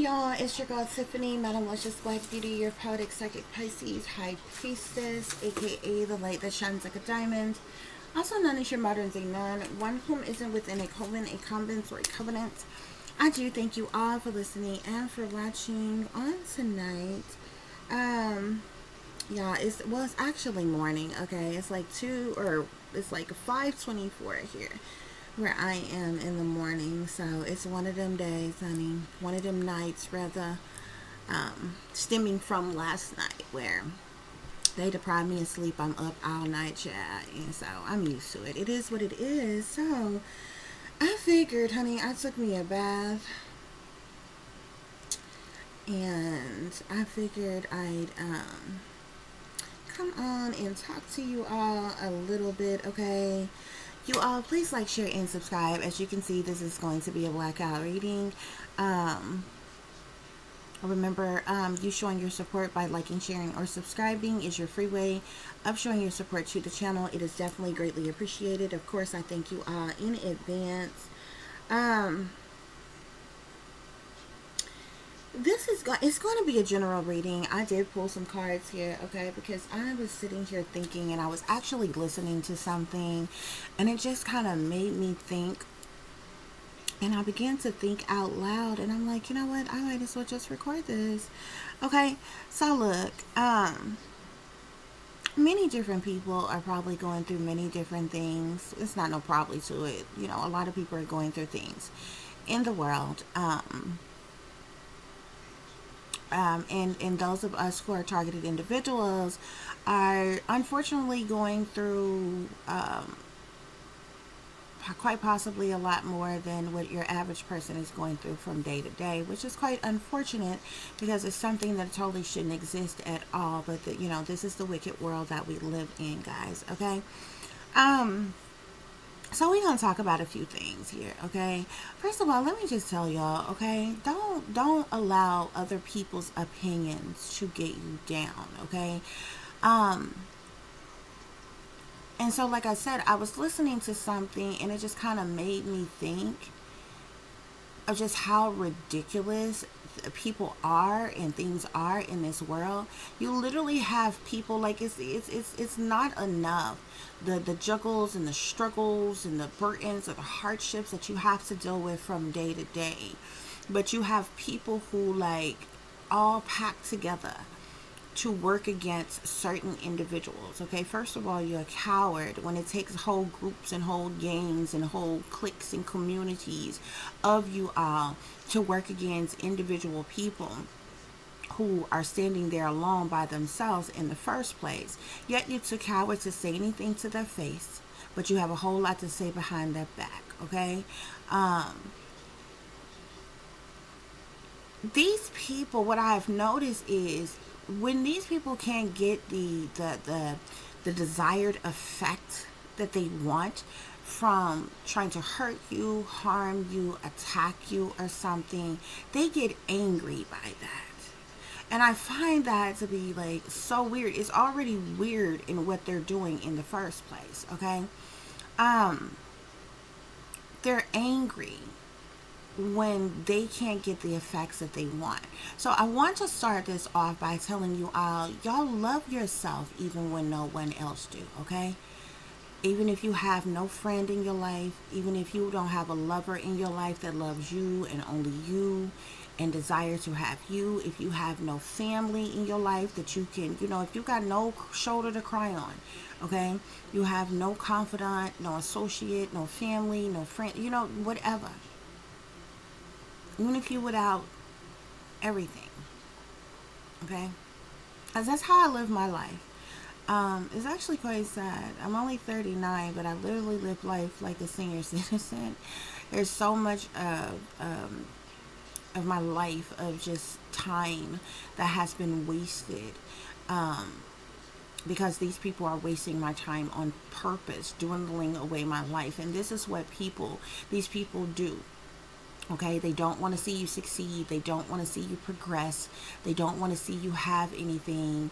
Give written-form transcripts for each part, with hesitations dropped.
y'all, it's your girl Tiffany, Madam Luscious Black Beauty, your poetic psychic Pisces high priestess, aka the light that shines like a diamond, also known as your modern day nun, one whom isn't within a coven, a convent, or a covenant. I do thank you all for listening and for watching on tonight. Yeah, it's actually morning. Okay, it's like it's like 5:24 here where I am in the morning. So it's one of them days, honey. One of them nights, rather, stemming from last night where they deprived me of sleep. I'm up all night, chat, and so I'm used to it. It is what it is. So I figured, honey, I took me a bath, and I figured I'd come on and talk to you all a little bit, okay? You all, please like, share, and subscribe. As you can see, this is going to be a blackout reading. Remember, you showing your support by liking, sharing, or subscribing is your free way of showing your support to the channel. It is definitely greatly appreciated. Of course, I thank you all in advance. It's going to be a general reading. I did pull some cards here, okay, because I was sitting here thinking, and I was actually listening to something, and it just kind of made me think, and I began to think out loud, and I'm like, you know what, I might as well just record this. Okay, so look, many different people are probably going through many different things. It's not no probably to it, you know, a lot of people are going through things in the world, and those of us who are targeted individuals are unfortunately going through quite possibly a lot more than what your average person is going through from day to day, which is quite unfortunate because it's something that totally shouldn't exist at all. But you know, this is the wicked world that we live in, guys. Okay. So we're gonna talk about a few things here, okay? First of all, let me just tell y'all, okay? Don't allow other people's opinions to get you down, okay? And so, like I said, I was listening to something, and it just kind of made me think of just how ridiculous people are and things are in this world. You literally have people like it's not enough the juggles and the struggles and the burdens or the hardships that you have to deal with from day to day, but you have people who like all packed together to work against certain individuals. Okay, first of all, you're a coward when it takes whole groups and whole gangs and whole cliques and communities of you all to work against individual people who are standing there alone by themselves in the first place. Yet you're too coward to say anything to their face, but you have a whole lot to say behind their back. Okay, these people, what I've noticed is when these people can't get the desired effect that they want from trying to hurt you, harm you, attack you, or something, they get angry by that. And I find that to be like so weird. It's already weird in what they're doing in the first place, okay? They're angry when they can't get the effects that they want. So I want to start this off by telling you all, y'all love yourself even when no one else do, okay? Even if you have no friend in your life, even if you don't have a lover in your life that loves you and only you and desire to have you, if you have no family in your life that you can, you know, if you got no shoulder to cry on, okay? You have no confidant, no associate, no family, no friend, you know, whatever. Even if you're without everything, okay? Because that's how I live my life. It's actually quite sad. I'm only 39, but I literally live life like a senior citizen. There's so much of my life of just time that has been wasted because these people are wasting my time on purpose, dwindling away my life. And this is what these people do. Okay, they don't want to see you succeed. They don't want to see you progress. They don't want to see you have anything.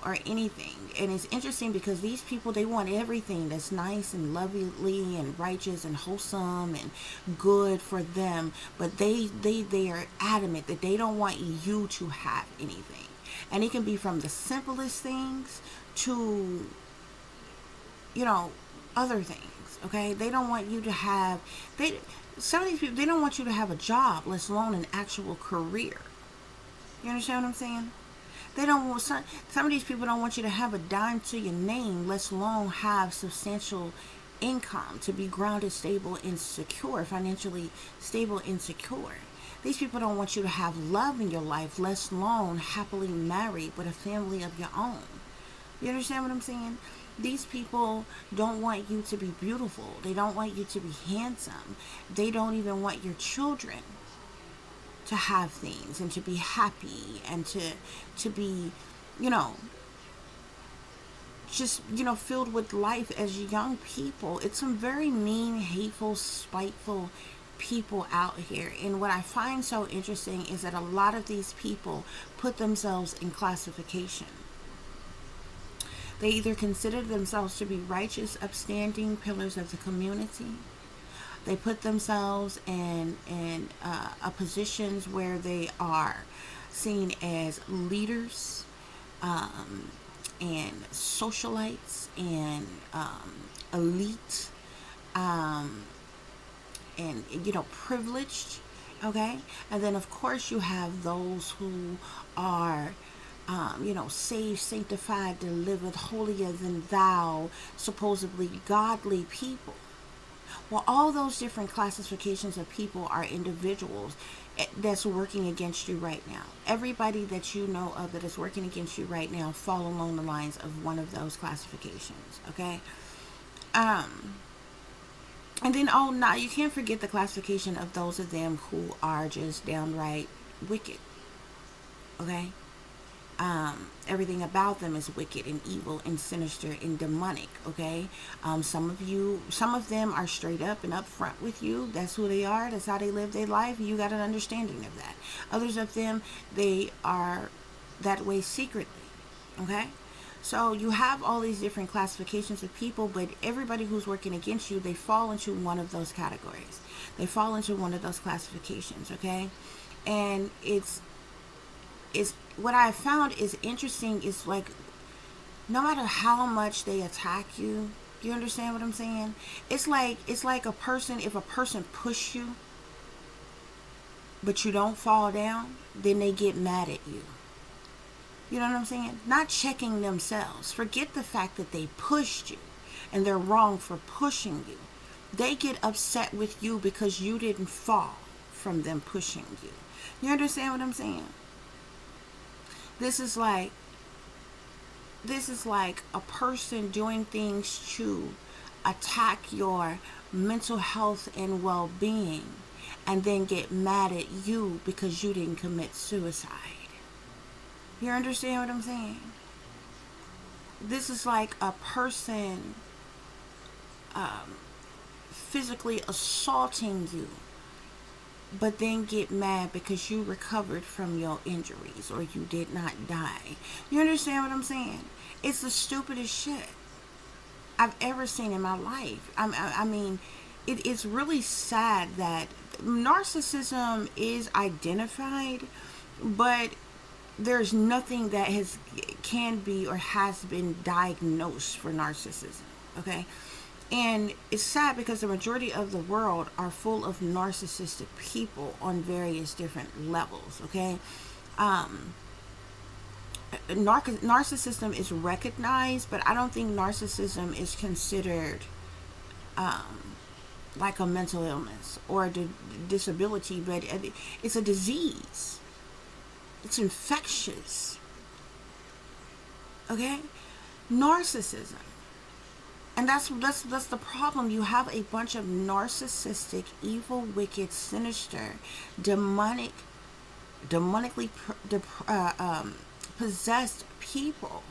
or anything. And it's interesting because these people, they want everything that's nice and lovely and righteous and wholesome and good for them, but they are adamant that they don't want you to have anything. And it can be from the simplest things to other things. Okay, they don't want you to have some of these people, they don't want you to have a job, let alone an actual career. You understand what I'm saying? They don't want some of these people don't want you to have a dime to your name, let alone have substantial income, to be grounded, stable, and secure, financially stable and secure. These people don't want you to have love in your life, let alone happily married with a family of your own. You understand what I'm saying? These people don't want you to be beautiful. They don't want you to be handsome. They don't even want your children to have things and to be happy and to be, just, filled with life as young people. It's some very mean, hateful, spiteful people out here. And what I find so interesting is that a lot of these people put themselves in classification. They either consider themselves to be righteous, upstanding pillars of the community. They put themselves in positions where they are seen as leaders, and socialites, and elite, and privileged. Okay, and then of course you have those who are saved, sanctified, delivered, holier than thou, supposedly godly people. Well, all those different classifications of people are individuals that's working against you right now. Everybody that you know of that is working against you right now fall along the lines of one of those classifications, okay? And then, now you can't forget the classification of those of them who are just downright wicked, okay? Everything about them is wicked and evil and sinister and demonic, okay? Some of them are straight up and upfront with you. That's who they are. That's how they live their life. You got an understanding of that. Others of them, they are that way secretly, okay? So you have all these different classifications of people, but everybody who's working against you, they fall into one of those categories. They fall into one of those classifications, okay? And it's what I found is interesting is, like, no matter how much they attack you, you understand what I'm saying? It's like if a person push you, but you don't fall down, then they get mad at you. You know what I'm saying? Not checking themselves. Forget the fact that they pushed you and they're wrong for pushing you. They get upset with you because you didn't fall from them pushing you. You understand what I'm saying? This is like a person doing things to attack your mental health and well-being, and then get mad at you because you didn't commit suicide. You understand what I'm saying? This is like a person physically assaulting you, but then get mad because you recovered from your injuries or you did not die. You understand what I'm saying? It's the stupidest shit I've ever seen in my life. I mean, it is really sad that narcissism is identified, but there's nothing that can be or has been diagnosed for narcissism, okay? And it's sad because the majority of the world are full of narcissistic people on various different levels, okay? Narcissism is recognized, but I don't think narcissism is considered like a mental illness or a disability, but it's a disease. It's infectious, okay? Narcissism. And that's the problem. You have a bunch of narcissistic, evil, wicked, sinister, demonically possessed people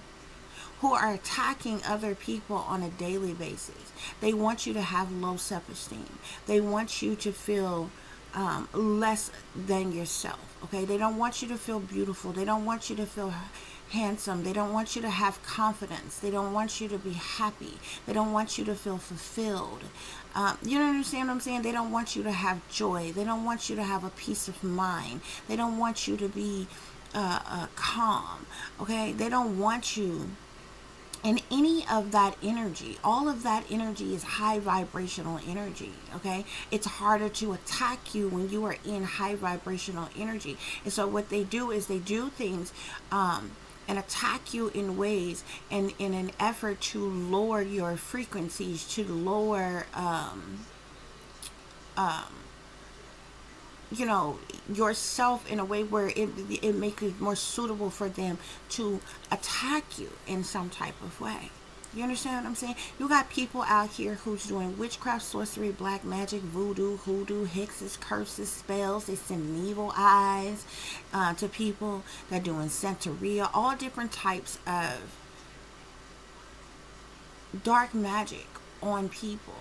who are attacking other people on a daily basis. They want you to have low self-esteem. They want you to feel less than yourself. Okay, they don't want you to feel beautiful. They don't want you to feel handsome. They don't want you to have confidence. They don't want you to be happy. They don't want you to feel fulfilled. You don't understand what I'm saying? They don't want you to have joy. They don't want you to have a peace of mind. They don't want you to be calm. Okay? They don't want you in any of that energy. All of that energy is high vibrational energy. Okay? It's harder to attack you when you are in high vibrational energy. And so what they do is they do things and attack you in ways and in an effort to lower your frequencies, to lower you know, yourself in a way where it makes it more suitable for them to attack you in some type of way. You understand what I'm saying? You got people out here who's doing witchcraft, sorcery, black magic, voodoo, hoodoo, hexes, curses, spells. They send evil eyes to people. They're doing Santeria, all different types of dark magic on people.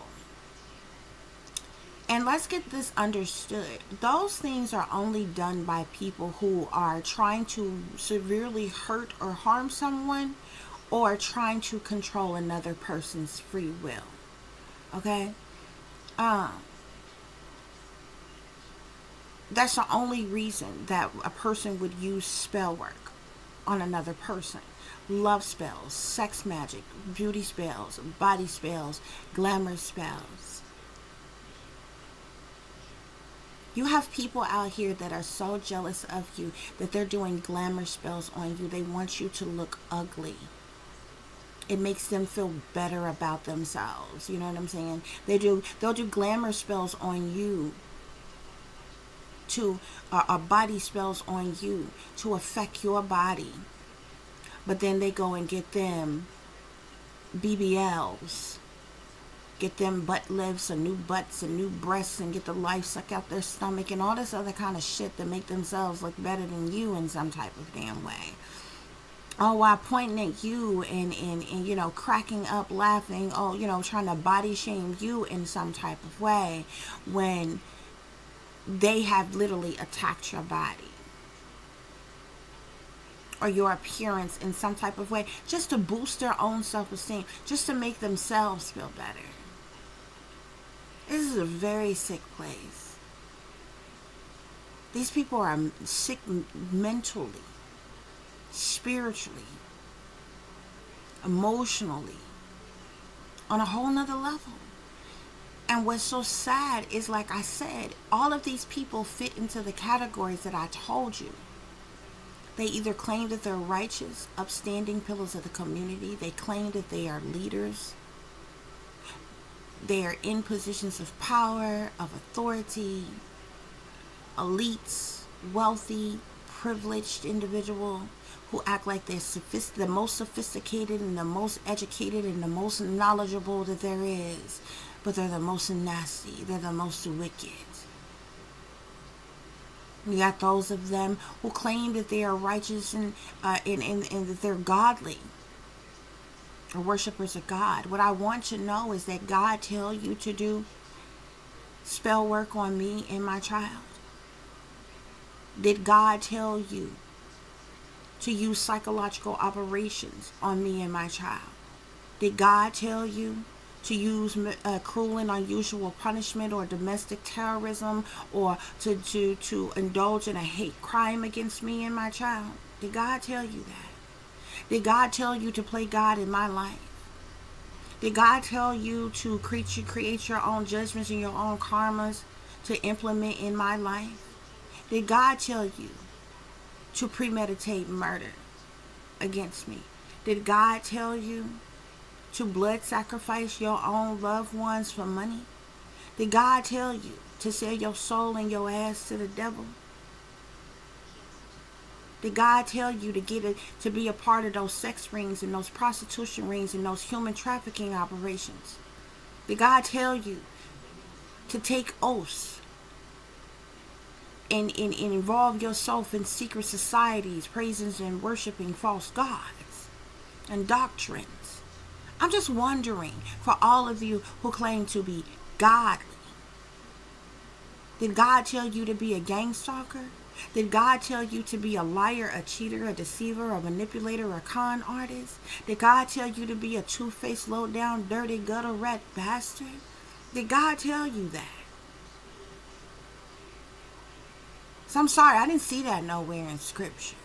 And let's get this understood. Those things are only done by people who are trying to severely hurt or harm someone, or trying to control another person's free will. Okay? That's the only reason that a person would use spell work on another person. Love spells, sex magic, beauty spells, body spells, glamour spells. You have people out here that are so jealous of you that they're doing glamour spells on you. They want you to look ugly. It makes them feel better about themselves. You know what I'm saying? They'll do glamour spells on you to body spells on you to affect your body. But then they go and get them BBLs, get them butt lifts and new butts and new breasts, and get the life suck out their stomach and all this other kind of shit that make themselves look better than you in some type of damn way. Oh, while pointing at you and you know, cracking up, laughing, oh, you know, trying to body shame you in some type of way when they have literally attacked your body or your appearance in some type of way, just to boost their own self-esteem, just to make themselves feel better. This is a very sick place. These people are sick mentally, spiritually, emotionally, on a whole nother level. And what's so sad is, like I said, all of these people fit into the categories that I told you. They either claim that they're righteous, upstanding pillars of the community. They claim that they are leaders. They are in positions of power, of authority, elites, wealthy, privileged individual who act like they're the most sophisticated and the most educated and the most knowledgeable that there is. But they're the most nasty. They're the most wicked. You got those of them who claim that they are righteous and that they're godly, or worshipers of God. What I want to know is that God tell you to do spell work on me and my child? Did God tell you to use psychological operations on me and my child? Did God tell you to use cruel and unusual punishment or domestic terrorism, or to indulge in a hate crime against me and my child? Did God tell you that? Did God tell you to play God in my life? Did God tell you to create your own judgments and your own karmas to implement in my life? Did God tell you to premeditate murder against me? Did God tell you to blood sacrifice your own loved ones for money? Did God tell you to sell your soul and your ass to the devil? Did God tell you to be a part of those sex rings and those prostitution rings and those human trafficking operations? Did God tell you to take oaths and involve yourself in secret societies, praising and worshiping false gods and doctrines? I'm just wondering, for all of you who claim to be godly, did God tell you to be a gang stalker? Did God tell you to be a liar, a cheater, a deceiver, a manipulator, a con artist? Did God tell you to be a two-faced, low-down, dirty, gutter rat bastard? Did God tell you that? So I'm sorry, I didn't see that nowhere in scripture.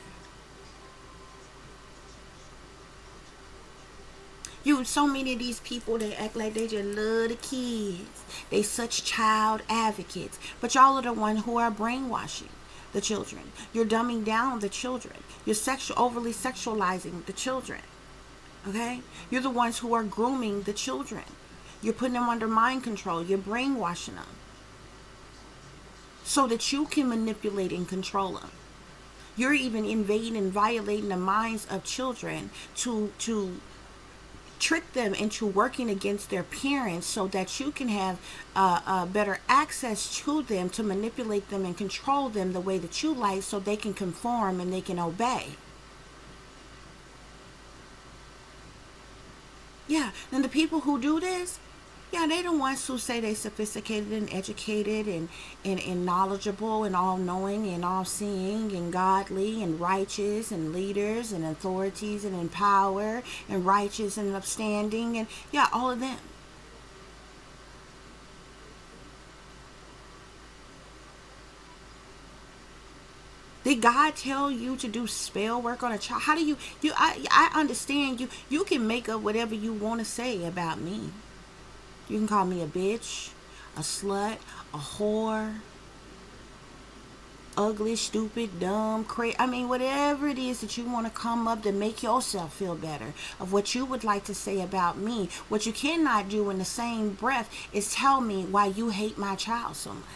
So many of these people, they act like they just love the kids. They such child advocates. But y'all are the ones who are brainwashing the children. You're dumbing down the children. You're overly sexualizing the children. Okay? You're the ones who are grooming the children. You're putting them under mind control. You're brainwashing them so that you can manipulate and control them. You're even invading and violating the minds of children to trick them into working against their parents so that you can have better access to them, to manipulate them and control them the way that you like, so they can conform and they can obey. Yeah, and the people who do this, yeah, they the ones who say they sophisticated and educated and knowledgeable and all-knowing and all-seeing and godly and righteous and leaders and authorities and in power and righteous and upstanding and, yeah, all of them. Did God tell you to do spell work on a child? How do I understand you can make up whatever you want to say about me. You can call me a bitch, a slut, a whore, ugly, stupid, dumb, crazy. I mean, whatever it is that you want to come up to make yourself feel better of what you would like to say about me. What you cannot do in the same breath is tell me why you hate my child so much.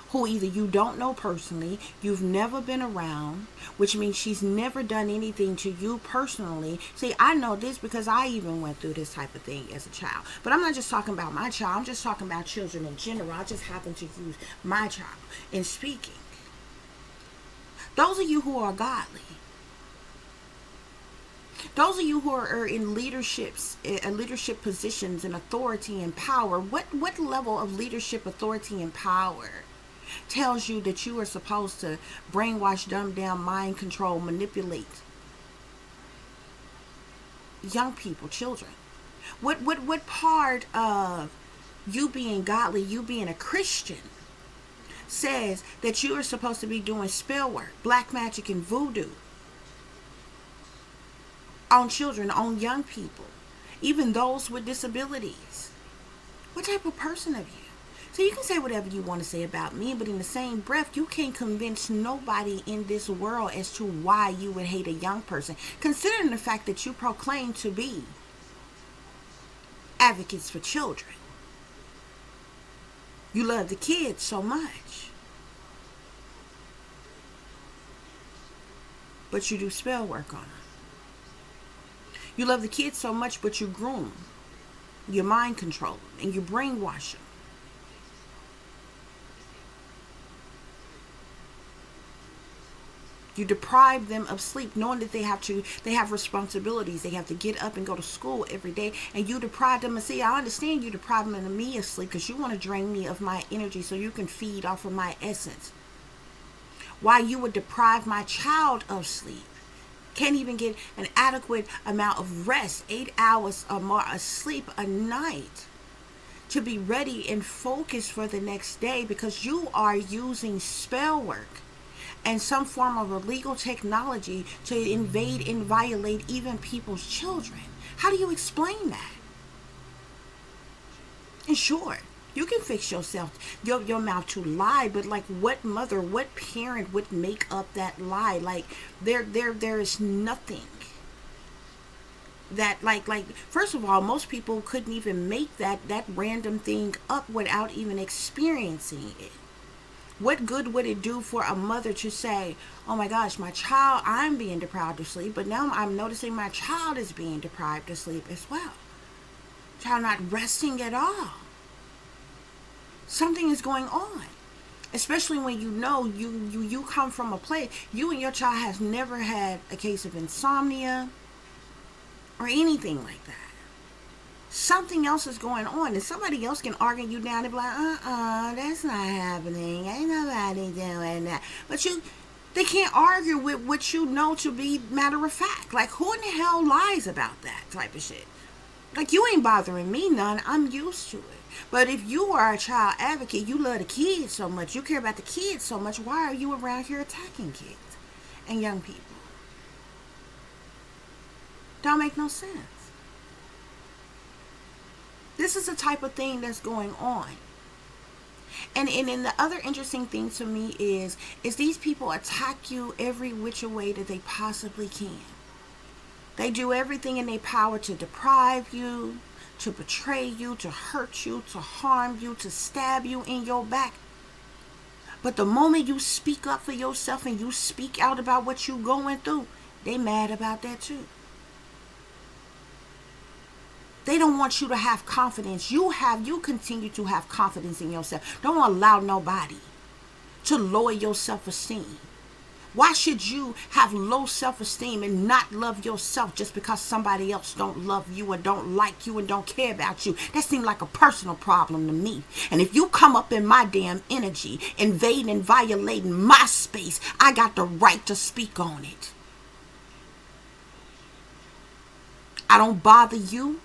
Who either you don't know personally, you've never been around, which means she's never done anything to you personally. See, I know this because I even went through this type of thing as a child. But I'm not just talking about my child. I'm just talking about children in general. I just happen to use my child in speaking. Those of you who are godly, those of you who are in leadership positions and authority and power, what level of leadership, authority, and power tells you that you are supposed to brainwash, dumb down, mind control, manipulate young people, children? What part of you being godly, you being a Christian, says that you are supposed to be doing spell work, black magic, and voodoo on children, on young people, even those with disabilities? What type of person are you? So you can say whatever you want to say about me, but in the same breath, you can't convince nobody in this world as to why you would hate a young person, considering the fact that you proclaim to be advocates for children. You love the kids so much, but you do spell work on them. You love the kids so much, but you groom, you mind control them, and you brainwash them. You deprive them of sleep, knowing that they have responsibilities. They have to get up and go to school every day. And you deprive them of, see, I understand you deprive them of me of sleep because you want to drain me of my energy so you can feed off of my essence. Why you would deprive my child of sleep. Can't even get an adequate amount of rest, 8 hours or more of sleep a night, to be ready and focused for the next day because you are using spell work and some form of illegal technology to invade and violate even people's children. How do you explain that? And sure, you can fix yourself, your mouth to lie, but like what mother, what parent would make up that lie? Like there is nothing that like first of all, most people couldn't even make that random thing up without even experiencing it. What good would it do for a mother to say, oh my gosh, my child, I'm being deprived of sleep, but now I'm noticing my child is being deprived of sleep as well. Child not resting at all. Something is going on. Especially when you know you come from a place, you and your child has never had a case of insomnia or anything like that. something else is going on, and somebody else can argue you down and be like, that's not happening. Ain't nobody doing that. But they can't argue with what you know to be matter of fact. Like, who in the hell lies about that type of shit? Like, you ain't bothering me none. I'm used to it. But if you are a child advocate, you love the kids so much, you care about the kids so much, why are you around here attacking kids and young people? Don't make no sense. This is the type of thing that's going on. And the other interesting thing to me is these people attack you every which way that they possibly can. They do everything in their power to deprive you, to betray you, to hurt you, to harm you, to stab you in your back. But the moment you speak up for yourself and you speak out about what you're going through, they mad about that too. They don't want you to have confidence. You continue to have confidence in yourself. Don't allow nobody to lower your self-esteem. Why should you have low self-esteem and not love yourself just because somebody else don't love you and don't like you and don't care about you? That seems like a personal problem to me. And if you come up in my damn energy, invading and violating my space, I got the right to speak on it. I don't bother you.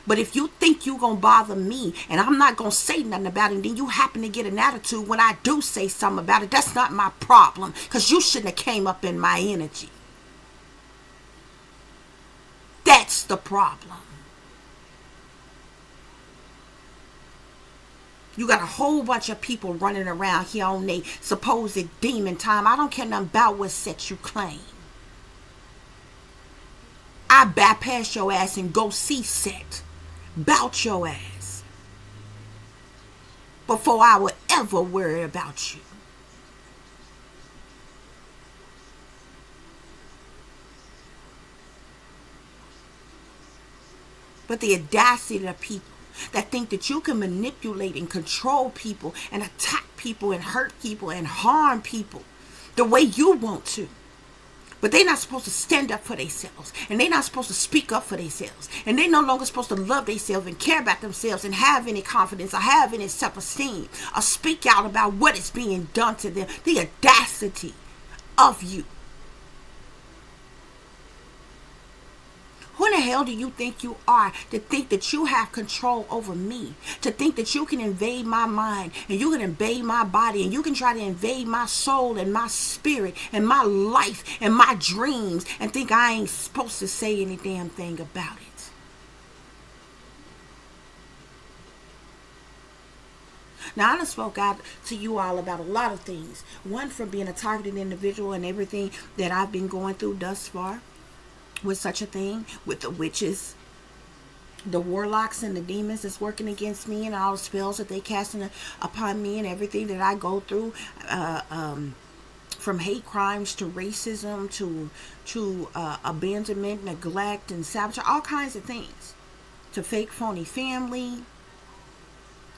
But if you think you're going to bother me and I'm not going to say nothing about it, and then you happen to get an attitude when I do say something about it, that's not my problem, because you shouldn't have came up in my energy. That's the problem. You got a whole bunch of people running around here on their supposed demon time. I don't care nothing about what sex you claim. I bypass your ass and go see set. Bout your ass before I would ever worry about you. But the audacity of people that think that you can manipulate and control people and attack people and hurt people and harm people the way you want to. But they're not supposed to stand up for themselves. And they're not supposed to speak up for themselves. And they're no longer supposed to love themselves and care about themselves and have any confidence or have any self-esteem or speak out about what is being done to them. The audacity of you. Who in the hell do you think you are to think that you have control over me? To think that you can invade my mind and you can invade my body and you can try to invade my soul and my spirit and my life and my dreams and think I ain't supposed to say any damn thing about it? Now, I done spoke out to you all about a lot of things. One, from being a targeted individual and everything that I've been going through thus far. With such a thing, with the witches, the warlocks and the demons that's working against me and all the spells that they casting upon me and everything that I go through, from hate crimes to racism to abandonment, neglect, and sabotage, all kinds of things, to fake phony family,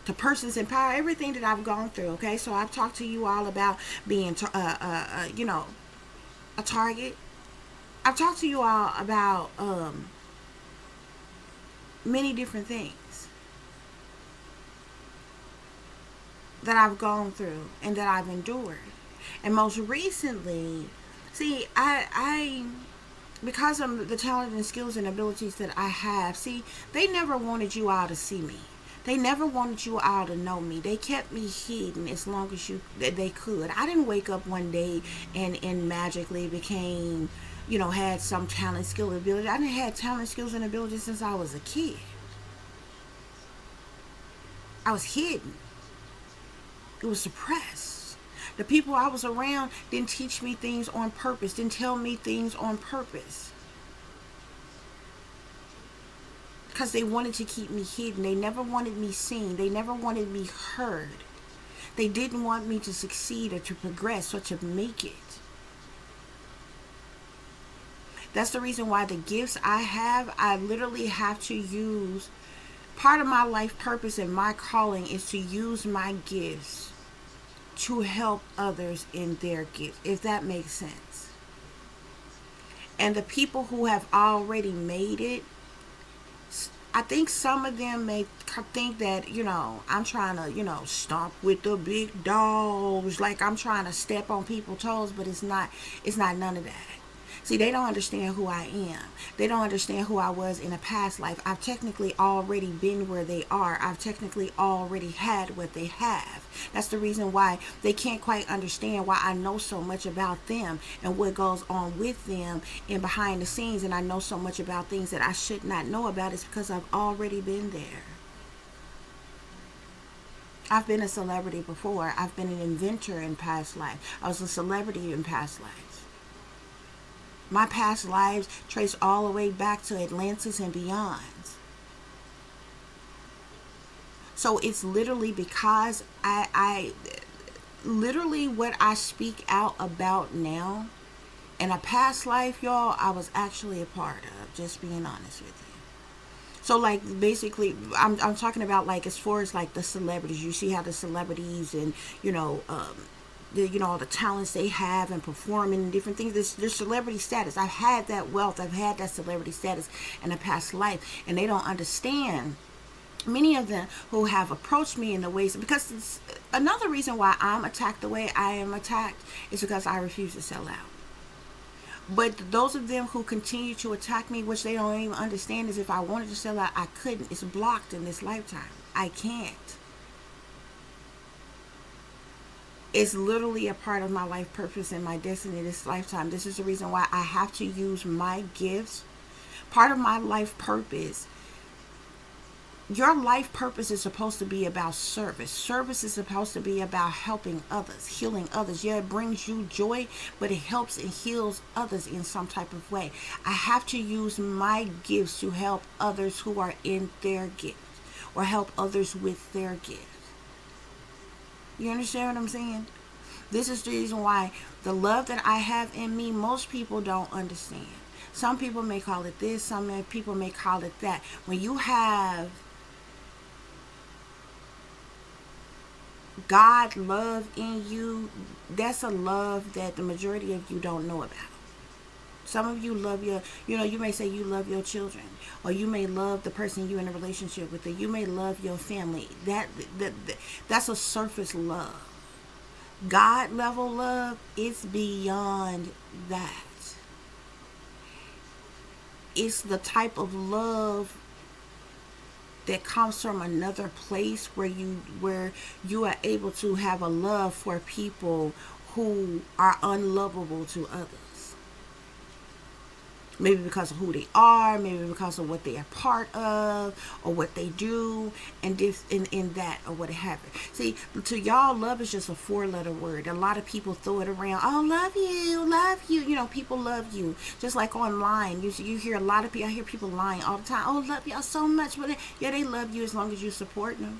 to persons in power, everything that I've gone through. Okay, so I've talked to you all about being, a target. I've talked to you all about many different things that I've gone through and that I've endured. And most recently, see, I because of the talent and skills and abilities that I have, see, they never wanted you all to see me. They never wanted you all to know me. They kept me hidden as long as they could. I didn't wake up one day and magically became, had some talent, skill, and ability. I didn't have talent, skills, and ability since I was a kid. I was hidden. It was suppressed. The people I was around didn't teach me things on purpose, didn't tell me things on purpose. Because they wanted to keep me hidden. They never wanted me seen. They never wanted me heard. They didn't want me to succeed or to progress or to make it. That's the reason why the gifts I have, I literally have to use. Part of my life purpose and my calling is to use my gifts to help others in their gifts, if that makes sense. And the people who have already made it, I think some of them may think that, I'm trying to, stomp with the big dogs, like I'm trying to step on people's toes, but it's not none of that. See, they don't understand who I am. They don't understand who I was in a past life. I've technically already been where they are. I've technically already had what they have. That's the reason why they can't quite understand why I know so much about them and what goes on with them and behind the scenes. And I know so much about things that I should not know about. It's because I've already been there. I've been a celebrity before. I've been an inventor in past life. I was a celebrity in past lives. My past lives trace all the way back to Atlantis and beyond. So it's literally because I literally what I speak out about now in a past life, y'all, I was actually a part of, just being honest with you. So like basically I'm talking about like as far as like the celebrities. You see how the celebrities and all the talents they have and performing and different things. There's celebrity status. I've had that wealth. I've had that celebrity status in a past life, and they don't understand. Many of them who have approached me in the ways, because it's another reason why I'm attacked the way I am attacked is because I refuse to sell out. But those of them who continue to attack me, which they don't even understand, is if I wanted to sell out, I couldn't. It's blocked in this lifetime. I can't. It's literally a part of my life purpose and my destiny this lifetime. This is the reason why I have to use my gifts. Part of my life purpose. Your life purpose is supposed to be about service. Service is supposed to be about helping others, healing others. Yeah, it brings you joy, but it helps and heals others in some type of way. I have to use my gifts to help others who are in their gift, or help others with their gift. You understand what I'm saying? This is the reason why the love that I have in me, most people don't understand. Some people may call it this, some people may call it that. When you have God love in you, that's a love that the majority of you don't know about. Some of you love you may say you love your children, or you may love the person you're in a relationship with, or you may love your family. That's a surface love. God level love is beyond that. It's the type of love that comes from another place where you are able to have a love for people who are unlovable to others. Maybe because of who they are, maybe because of what they are part of, or what they do, and this in that, or what have you. See, to y'all, love is just a 4-letter word. A lot of people throw it around. Oh, love you, love you. People love you. Just like online, you hear a lot of people. I hear people lying all the time. Oh, love y'all so much, but yeah, they love you as long as you support them.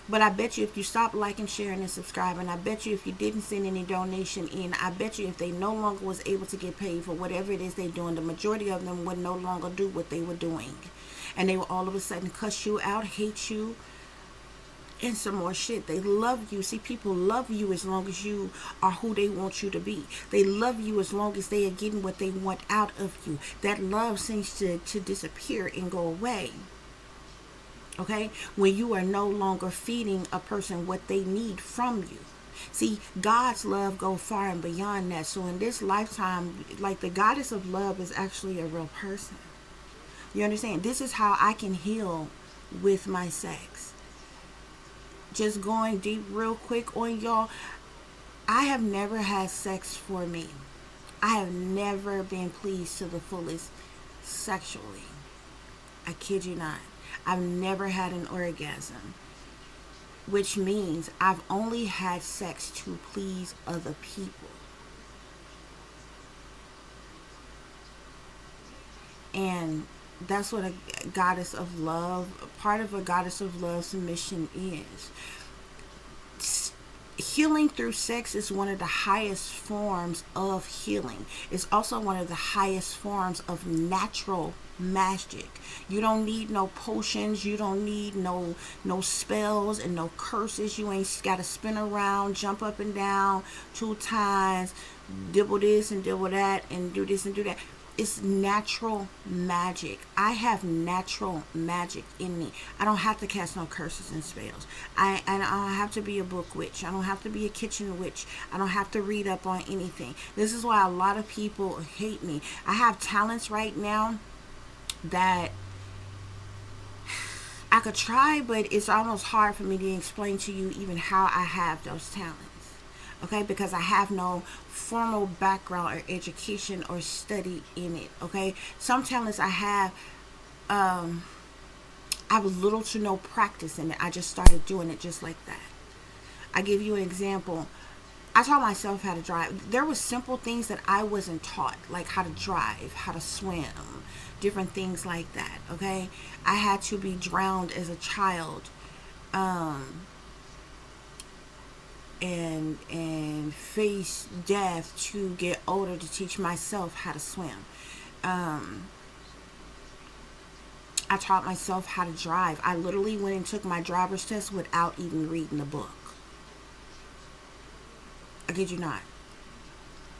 But I bet you if you stop liking, sharing, and subscribing, I bet you if you didn't send any donation in, I bet you if they no longer was able to get paid for whatever it is they're doing, the majority of them would no longer do what they were doing. And they will all of a sudden cuss you out, hate you, and some more shit. They love you. See, people love you as long as you are who they want you to be. They love you as long as they are getting what they want out of you. That love seems to disappear and go away. Okay, when you are no longer feeding a person what they need from you. See, God's love go far and beyond that. So in this lifetime, like, the goddess of love is actually a real person. You understand? This is how I can heal with my sex. Just going deep real quick on y'all. I have never had sex for me. I have never been pleased to the fullest sexually. I kid you not. I've never had an orgasm, which means I've only had sex to please other people. And that's what a goddess of love, part of a goddess of love's mission is. Healing through sex is one of the highest forms of healing. It's also one of the highest forms of natural magic. You don't need no potions. You don't need no spells and no curses. You ain't got to spin around, jump up and down 2 times, dibble this and dibble that, and do this and do that. It's natural magic. I have natural magic in me. I don't have to cast no curses and spells. I don't have to be a book witch. I don't have to be a kitchen witch. I don't have to read up on anything. This is why a lot of people hate me. I have talents right now that I could try, but it's almost hard for me to explain to you even how I have those talents. Okay, because I have no formal background or education or study in it. Okay, some talents I have little to no practice in it. I just started doing it just like that. I give you an example. I taught myself how to drive. There were simple things that I wasn't taught, like how to drive, how to swim, different things like that. Okay, I had to be drowned as a child, and face death to get older to teach myself how to swim. I taught myself how to drive. I literally went and took my driver's test without even reading the book. I kid you not.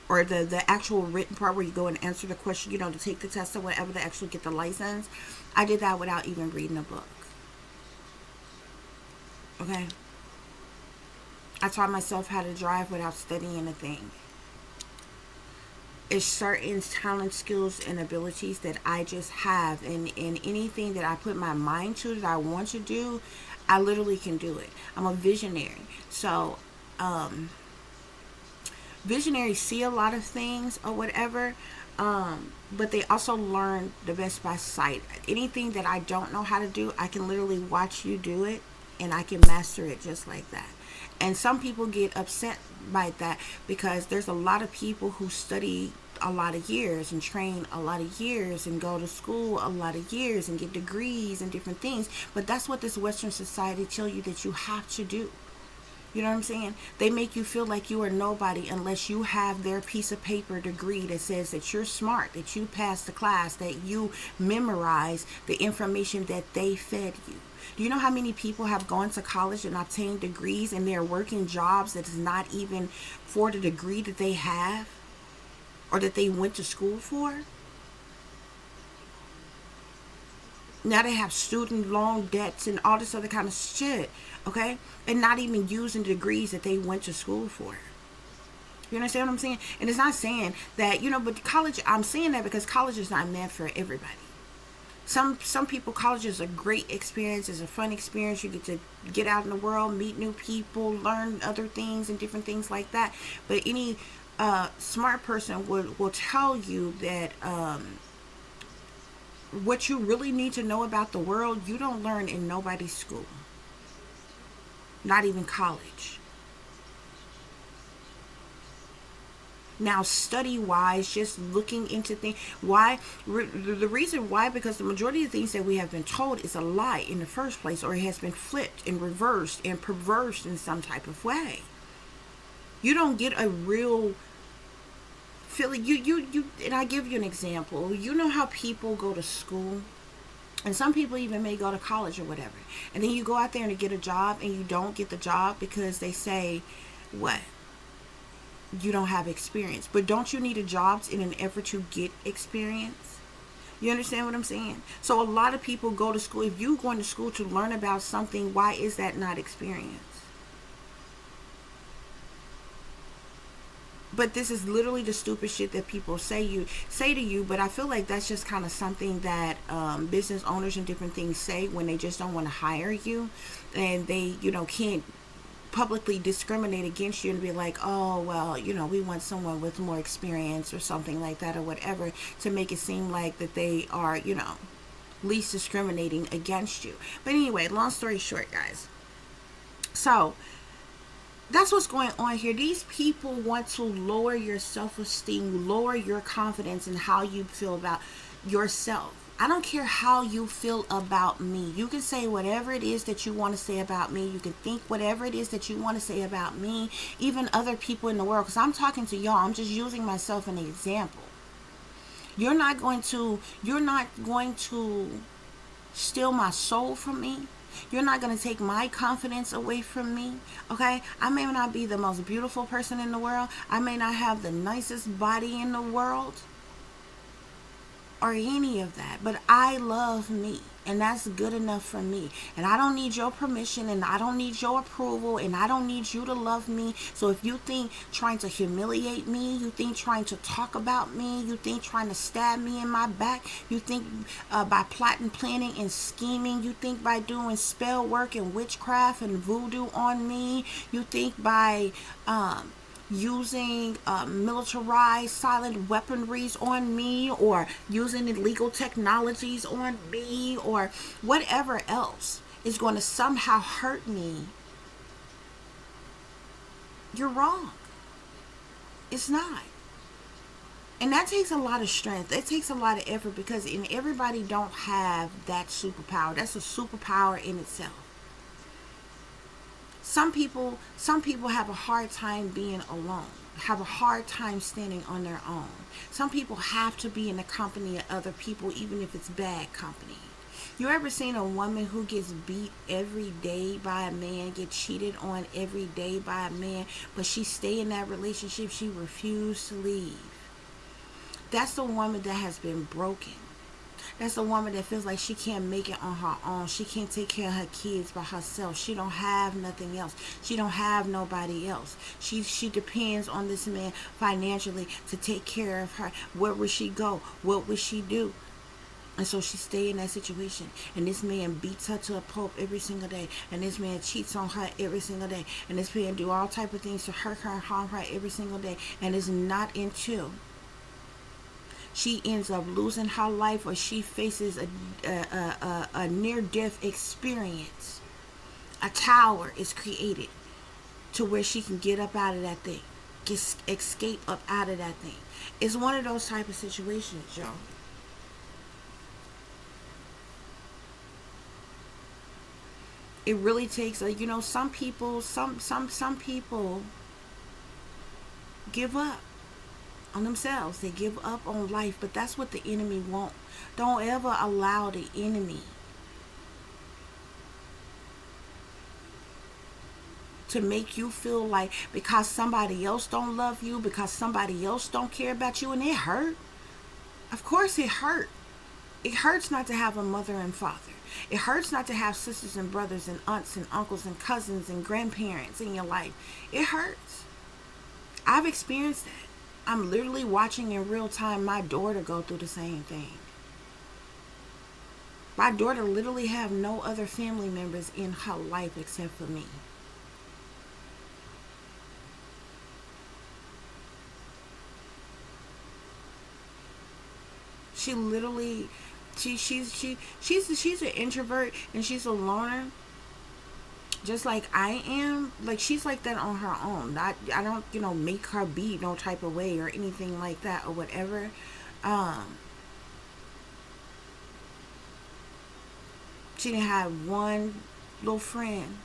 Or the actual written part where you go and answer the question, to take the test or whatever to actually get the license. I did that without even reading a book. Okay? I taught myself how to drive without studying a thing. It's certain talent, skills, and abilities that I just have. And anything that I put my mind to that I want to do, I literally can do it. I'm a visionary. So, visionaries see a lot of things or whatever, but they also learn the best by sight. Anything that I don't know how to do, I can literally watch you do it, and I can master it just like that. And some people get upset by that because there's a lot of people who study a lot of years and train a lot of years and go to school a lot of years and get degrees and different things. But that's what this Western society tell you that you have to do. You know what I'm saying? They make you feel like you are nobody unless you have their piece of paper degree that says that you're smart, that you passed the class, that you memorize the information that they fed you. Do you know how many people have gone to college and obtained degrees and they're working jobs that is not even for the degree that they have or that they went to school for? Now they have student loan debts and all this other kind of shit, okay? And not even using degrees that they went to school for. You understand what I'm saying? And it's not saying that, but college, I'm saying that because college is not meant for everybody. Some people, college is a great experience. It's a fun experience. You get to get out in the world, meet new people, learn other things and different things like that. But any smart person will tell you that what you really need to know about the world, you don't learn in nobody's school. Not even college. Now, study-wise, just looking into things. Why? The reason why, because the majority of the things that we have been told is a lie in the first place, or it has been flipped and reversed and perversed in some type of way. You don't get a real feeling. And I give you an example. You know how people go to school? And some people even may go to college or whatever. And then you go out there and get a job, and you don't get the job because they say, what? You don't have experience. But don't you need a job in an effort to get experience? You understand what I'm saying? So a lot of people go to school. If you're going to school to learn about something, why is that not experience? But this is literally the stupid shit that people say to you. But I feel like that's just kind of something that business owners and different things say when they just don't want to hire you, and they can't publicly discriminate against you and be like, oh well, we want someone with more experience or something like that or whatever, to make it seem like that they are least discriminating against you. But anyway, long story short, guys, so that's what's going on here. These people want to lower your self-esteem, lower your confidence in how you feel about yourself. I don't care how you feel about me. You can say whatever it is that you want to say about me. You can think whatever it is that you want to say about me, even other people in the world. Because I'm talking to y'all. I'm just using myself as an example. You're not going to steal my soul from me. You're not going to take my confidence away from me, okay? I may not be the most beautiful person in the world. I may not have the nicest body in the world. or any of that. But I love me, and that's good enough for me. And I don't need your permission, and I don't need your approval, and I don't need you to love me. So if you think trying to humiliate me, you think trying to talk about me, you think trying to stab me in my back, you think by plotting, planning, and scheming, you think by doing spell work and witchcraft and voodoo on me, you think by using militarized silent weaponries on me, or using illegal technologies on me, or whatever else is going to somehow hurt me, you're wrong. It's not. And that takes a lot of strength. It takes a lot of effort, because everybody don't have that superpower. That's a superpower in itself. Some people have a hard time being alone, have a hard time standing on their own. Some people have to be in the company of other people, even if it's bad company. You ever seen a woman who gets beat every day by a man, get cheated on every day by a man, but she stay in that relationship, she refused to leave? That's the woman that has been broken. That's the woman that feels like she can't make it on her own. She can't take care of her kids by herself. She don't have nothing else. She don't have nobody else. She depends on this man financially to take care of her. Where would she go? What would she do? And so she stay in that situation. And this man beats her to a pulp every single day. And this man cheats on her every single day. And this man do all type of things to hurt her and harm her every single day. And it's not until she ends up losing her life, or she faces a near-death experience, a tower is created to where she can get up out of that thing, escape up out of that thing. It's one of those type of situations, y'all. It really takes some people give up on themselves. They give up on life, but that's what the enemy wants. Don't ever allow the enemy to make you feel like because somebody else don't love you, because somebody else don't care about you, and it hurt. Of course it hurt. It hurts not to have a mother and father. It hurts not to have sisters and brothers and aunts and uncles and cousins and grandparents in your life. It hurts. I've experienced that. I'm literally watching in real time my daughter go through the same thing. My daughter literally have no other family members in her life except for me. She literally, she's an introvert, and she's a loner, just like I am. Like, she's like that on her own. I don't make her be no type of way or anything like that or whatever. She didn't have one little friend,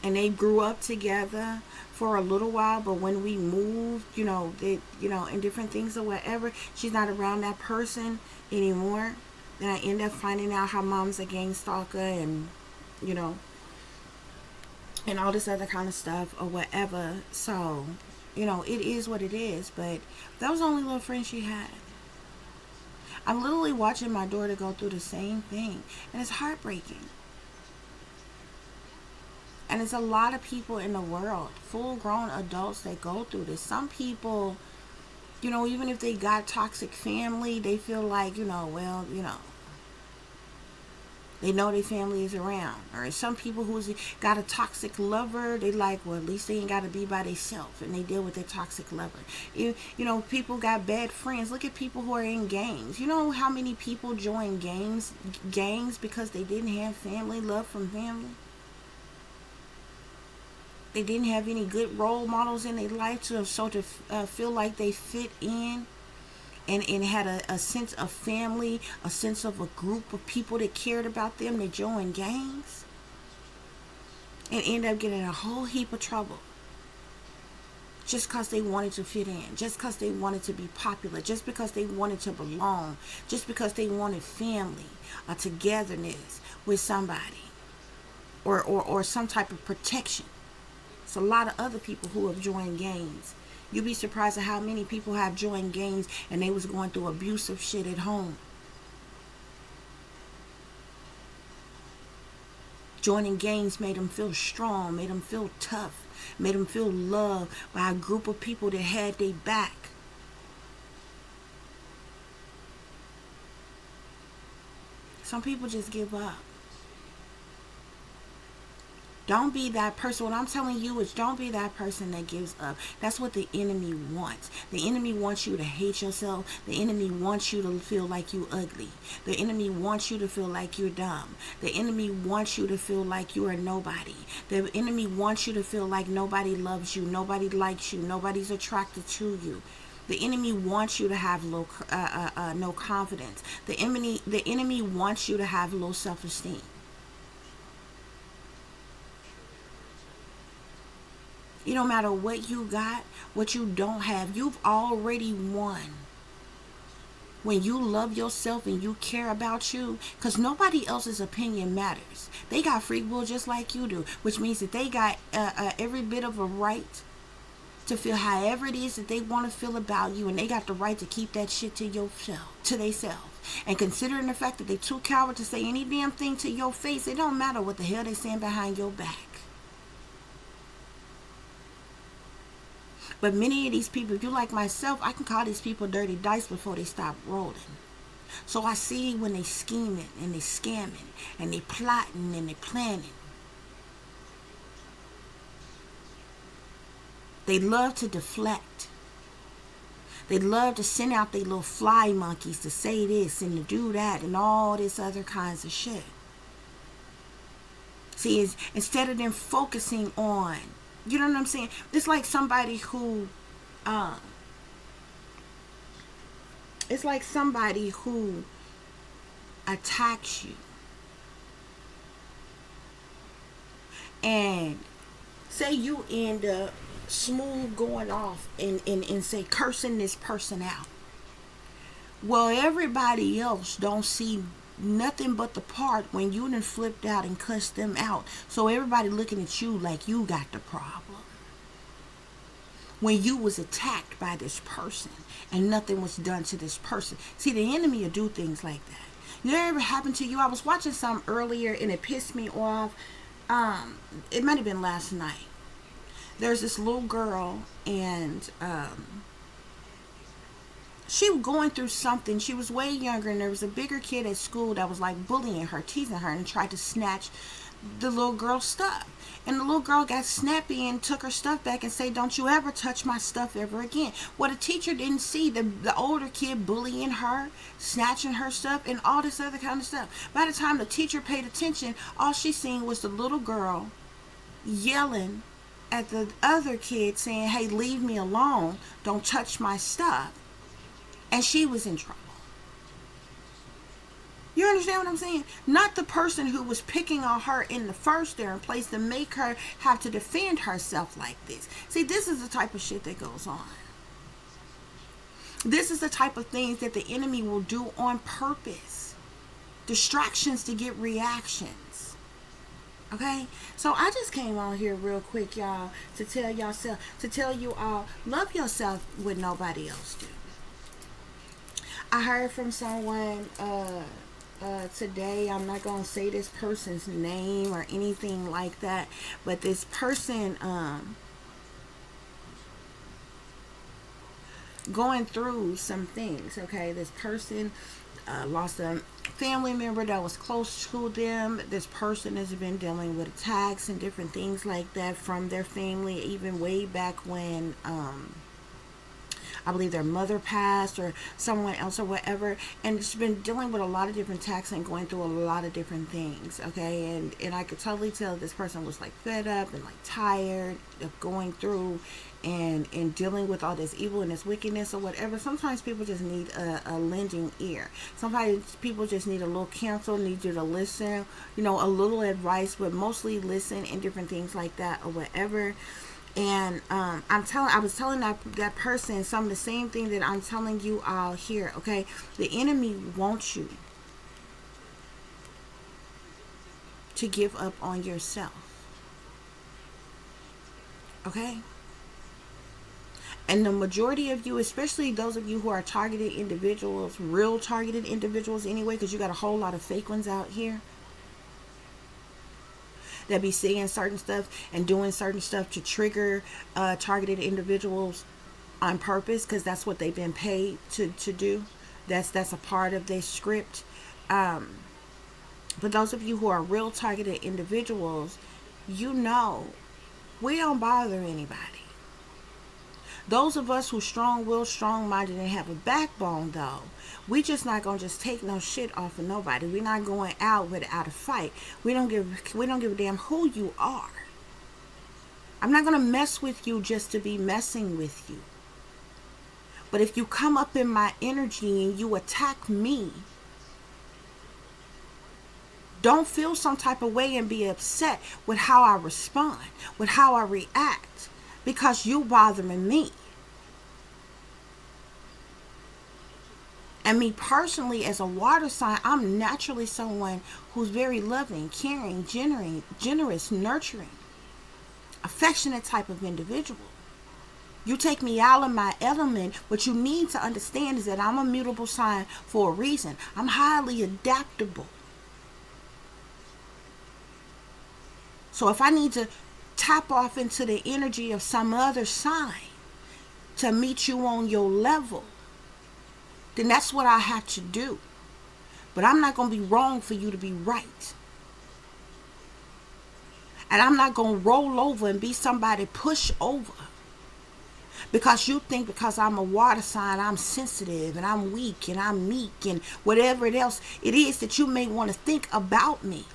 and they grew up together for a little while, but when we moved, and different things or whatever, she's not around that person anymore. Then I end up finding out her mom's a gang stalker, and and all this other kind of stuff or whatever. So it is what it is. But that was the only little friend she had. I'm literally watching my daughter go through the same thing, and it's heartbreaking. And it's a lot of people in the world, full-grown adults, that go through this. Some people, even if they got toxic family, they feel like, they know their family is around. Or some people who's got a toxic lover, they like, well, at least they ain't got to be by themselves, and they deal with their toxic lover. People got bad friends. Look at people who are in gangs. You know how many people join gangs because they didn't have family, love from family? They didn't have any good role models in their life to feel like they fit in, and had a sense of family, a sense of a group of people that cared about them. They joined gangs and end up getting a whole heap of trouble just because they wanted to fit in, just because they wanted to be popular, just because they wanted to belong, just because they wanted family, a togetherness with somebody, or some type of protection. It's a lot of other people who have joined gangs You'd be surprised at how many people have joined gangs and they was going through abusive shit at home. Joining gangs made them feel strong, made them feel tough, made them feel loved by a group of people that had their back. Some people just give up. Don't be that person. What I'm telling you is don't be that person that gives up. That's what the enemy wants. The enemy wants you to hate yourself. The enemy wants you to feel like you ugly. The enemy wants you to feel like you're dumb. The enemy wants you to feel like you are nobody. The enemy wants you to feel like nobody loves you, nobody likes you, nobody's attracted to you. The enemy wants you to have no confidence. The enemy wants you to have low self-esteem. It don't matter what you got, what you don't have, you've already won. When you love yourself and you care about you, because nobody else's opinion matters. They got free will just like you do, which means that they got every bit of a right to feel however it is that they want to feel about you, and they got the right to keep that shit to yourself, to themselves. And considering the fact that they too coward to say any damn thing to your face, it don't matter what the hell they saying behind your back. But many of these people, if you like myself, I can call these people dirty dice before they stop rolling. So I see when they scheming and they scamming and they plotting and they planning. They love to deflect. They love to send out their little fly monkeys to say this and to do that and all this other kinds of shit. See, instead of them focusing on, you know what I'm saying? It's like somebody who, attacks you. And say you end up smooth going off and say cursing this person out. Well, everybody else don't see nothing but the part when you done flipped out and cussed them out. So everybody looking at you like you got the problem. When you was attacked by this person and nothing was done to this person. See, the enemy will do things like that. You know, ever happened to you? I was watching some earlier and it pissed me off. It might have been last night. There's this little girl and she was going through something. She was way younger, and there was a bigger kid at school that was like bullying her, teasing her, and tried to snatch the little girl's stuff. And the little girl got snappy and took her stuff back and said, "Don't you ever touch my stuff ever again." Well, the teacher didn't see the older kid bullying her, snatching her stuff, and all this other kind of stuff. By the time the teacher paid attention, all she seen was the little girl yelling at the other kid saying, "Hey, leave me alone. Don't touch my stuff." And she was in trouble. You understand what I'm saying? Not the person who was picking on her in the first place to make her have to defend herself like this. See, this is the type of shit that goes on. This is the type of things that the enemy will do on purpose. Distractions to get reactions. Okay? So I just came on here real quick, y'all, to tell you all, love yourself when nobody else do. I heard from someone today. I'm not going to say this person's name or anything like that, but this person going through some things. Okay, this person lost a family member that was close to them. This person has been dealing with attacks and different things like that from their family, even way back when I believe their mother passed or someone else or whatever, and it's been dealing with a lot of different attacks and going through a lot of different things. Okay, and I could totally tell this person was like fed up and like tired of going through and dealing with all this evil and this wickedness or whatever. Sometimes people just need a lending ear. Sometimes people just need a little counsel, need you to listen, you know, a little advice, but mostly listen and different things like that or whatever. And I was telling that person some of the same thing that I'm telling you all here. Okay, the enemy wants you to give up on yourself. Okay, And the majority of you, especially those of you who are targeted individuals, real targeted individuals anyway, because you got a whole lot of fake ones out here that be saying certain stuff and doing certain stuff to trigger targeted individuals on purpose, because that's what they've been paid to do. That's a part of their script. But those of you who are real targeted individuals, you know, we don't bother anybody. Those of us who strong-willed, strong-minded, and have a backbone, though, we just not gonna just take no shit off of nobody. We're not going out without a fight. We don't give a damn who you are. I'm not gonna mess with you just to be messing with you. But if you come up in my energy and you attack me, don't feel some type of way and be upset with how I respond, with how I react, because you bothering me. And me personally, as a water sign, I'm naturally someone who's very loving, caring, generous, nurturing, affectionate type of individual. You take me out of my element. What you need to understand is that I'm a mutable sign for a reason. I'm highly adaptable. So if I need to tap off into the energy of some other sign to meet you on your level, then that's what I have to do. But I'm not going to be wrong for you to be right. And I'm not going to roll over and be somebody push over. Because you think because I'm a water sign, I'm sensitive and I'm weak and I'm meek and whatever else it is that you may want to think about me.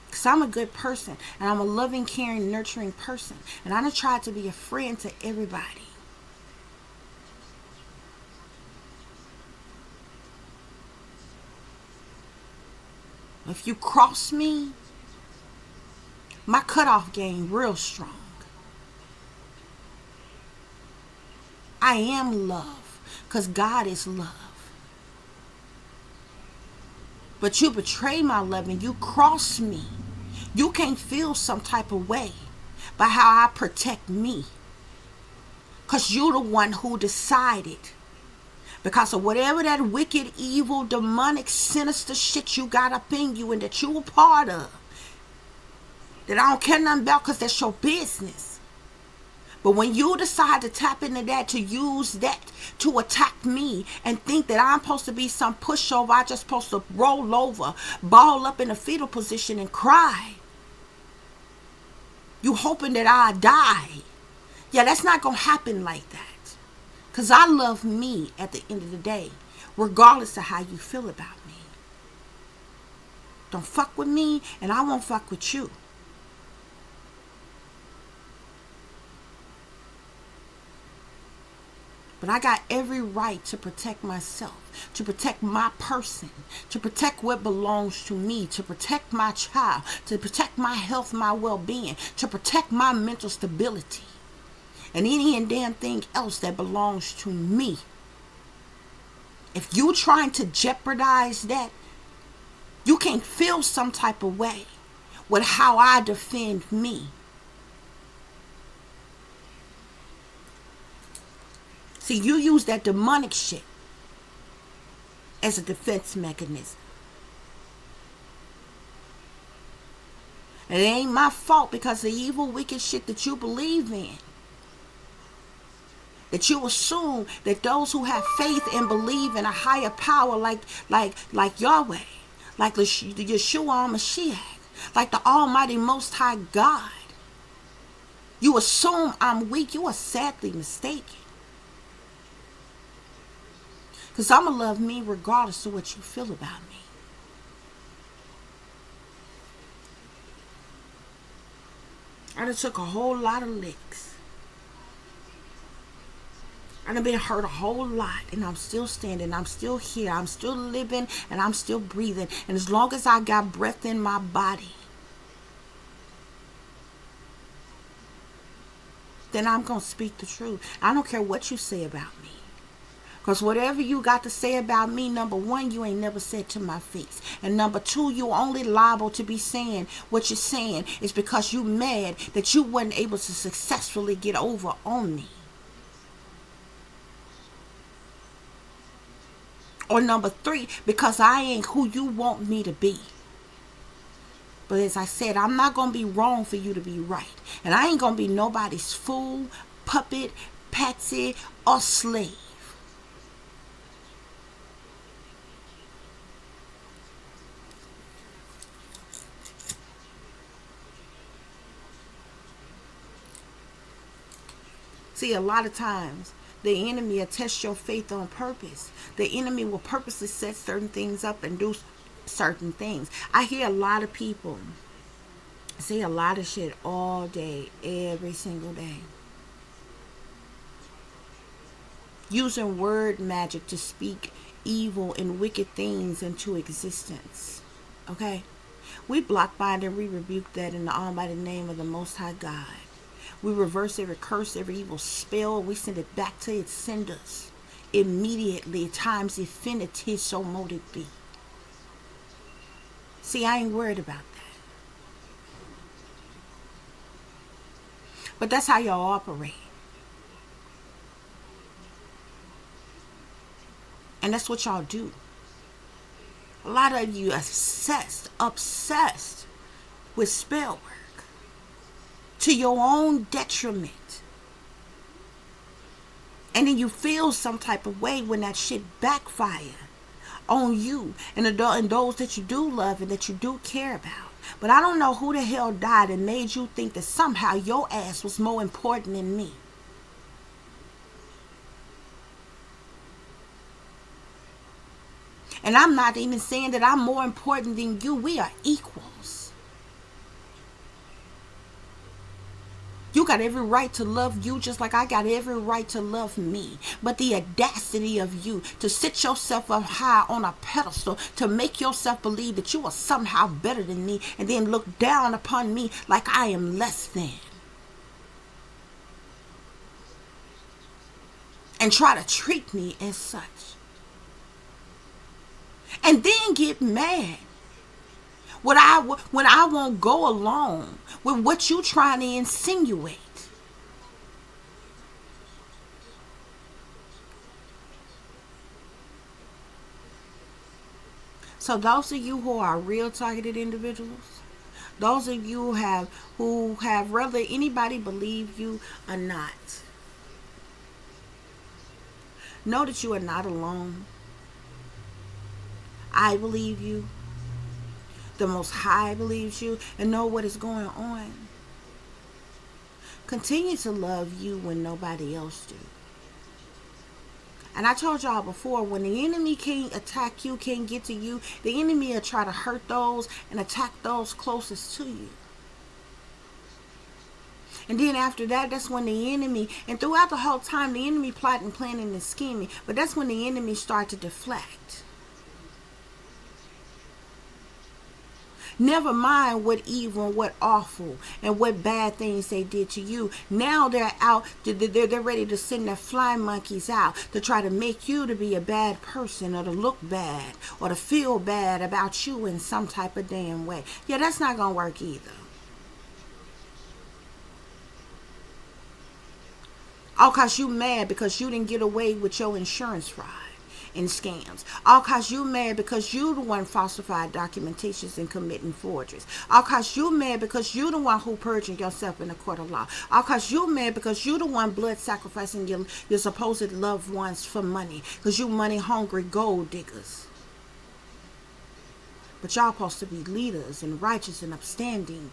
Because I'm a good person and I'm a loving, caring, nurturing person. And I try to be a friend to everybody. If you cross me, my cutoff game real strong. I am love because God is love. But you betray my love and you cross me. You can't feel some type of way by how I protect me. Because you're the one who decided, because of whatever that wicked, evil, demonic, sinister shit you got up in you and that you were part of, that I don't care nothing about because that's your business. But when you decide to tap into that, to use that to attack me and think that I'm supposed to be some pushover, I just supposed to roll over, ball up in a fetal position and cry, you hoping that I die. Yeah, that's not going to happen like that. Because I love me at the end of the day, regardless of how you feel about me. Don't fuck with me and I won't fuck with you. But I got every right to protect myself, to protect my person, to protect what belongs to me, to protect my child, to protect my health, my well-being, to protect my mental stability, and any and damn thing else that belongs to me. If you trying to jeopardize that, you can't feel some type of way with how I defend me. See, you use that demonic shit as a defense mechanism. And it ain't my fault because the evil, wicked shit that you believe in, that you assume that those who have faith and believe in a higher power like Yahweh, like Yeshua Mashiach, like the Almighty Most High God, you assume I'm weak. You are sadly mistaken. Because I'm going to love me regardless of what you feel about me. I done took a whole lot of licks. I done been hurt a whole lot. And I'm still standing. I'm still here. I'm still living. And I'm still breathing. And as long as I got breath in my body, then I'm going to speak the truth. I don't care what you say about me. Because whatever you got to say about me, number one, you ain't never said to my face. And number two, you only liable to be saying what you're saying is because you mad that you wasn't able to successfully get over on me. Or number three, because I ain't who you want me to be. But as I said, I'm not going to be wrong for you to be right. And I ain't going to be nobody's fool, puppet, patsy, or slave. See, a lot of times, the enemy will test your faith on purpose. The enemy will purposely set certain things up and do certain things. I hear a lot of people say a lot of shit all day, every single day. Using word magic to speak evil and wicked things into existence. Okay? We block, bind, and we rebuke that in the almighty name of the Most High God. We reverse every curse, every evil spell. We send it back to its senders immediately, times infinity, so mote it be. See, I ain't worried about that. But that's how y'all operate. And that's what y'all do. A lot of you obsessed with spell work to your own detriment. And then you feel some type of way when that shit backfire on you and those that you do love and that you do care about. But I don't know who the hell died and made you think that somehow your ass was more important than me. And I'm not even saying that I'm more important than you. We are equals. You got every right to love you just like I got every right to love me. But the audacity of you to sit yourself up high on a pedestal to make yourself believe that you are somehow better than me and then look down upon me like I am less than. And try to treat me as such. And then get mad when I won't go along with what you trying to insinuate. So those of you who are real targeted individuals, those of you who have whether anybody believe you or not, know that you are not alone. I believe you. The Most High believes you, and know what is going on. Continue to love you when nobody else do. And I told y'all before, when the enemy can't attack you, can't get to you, the enemy will try to hurt those and attack those closest to you. And then after that, that's when the enemy, and throughout the whole time, the enemy plotting, planning, and scheming, but that's when the enemy start to deflect. Never mind what evil, what awful, and what bad things they did to you. Now they're out, they're ready to send their fly monkeys out to try to make you to be a bad person or to look bad or to feel bad about you in some type of damn way. Yeah, that's not going to work either. All cause you mad because you didn't get away with your insurance fraud and scams. All cause you mad because you the one falsified documentations and committing forgeries. All cause you mad because you the one who perjuring yourself in the court of law. All cause you mad because you the one blood sacrificing your supposed loved ones for money. Because you money hungry gold diggers. But y'all supposed to be leaders and righteous and upstanding.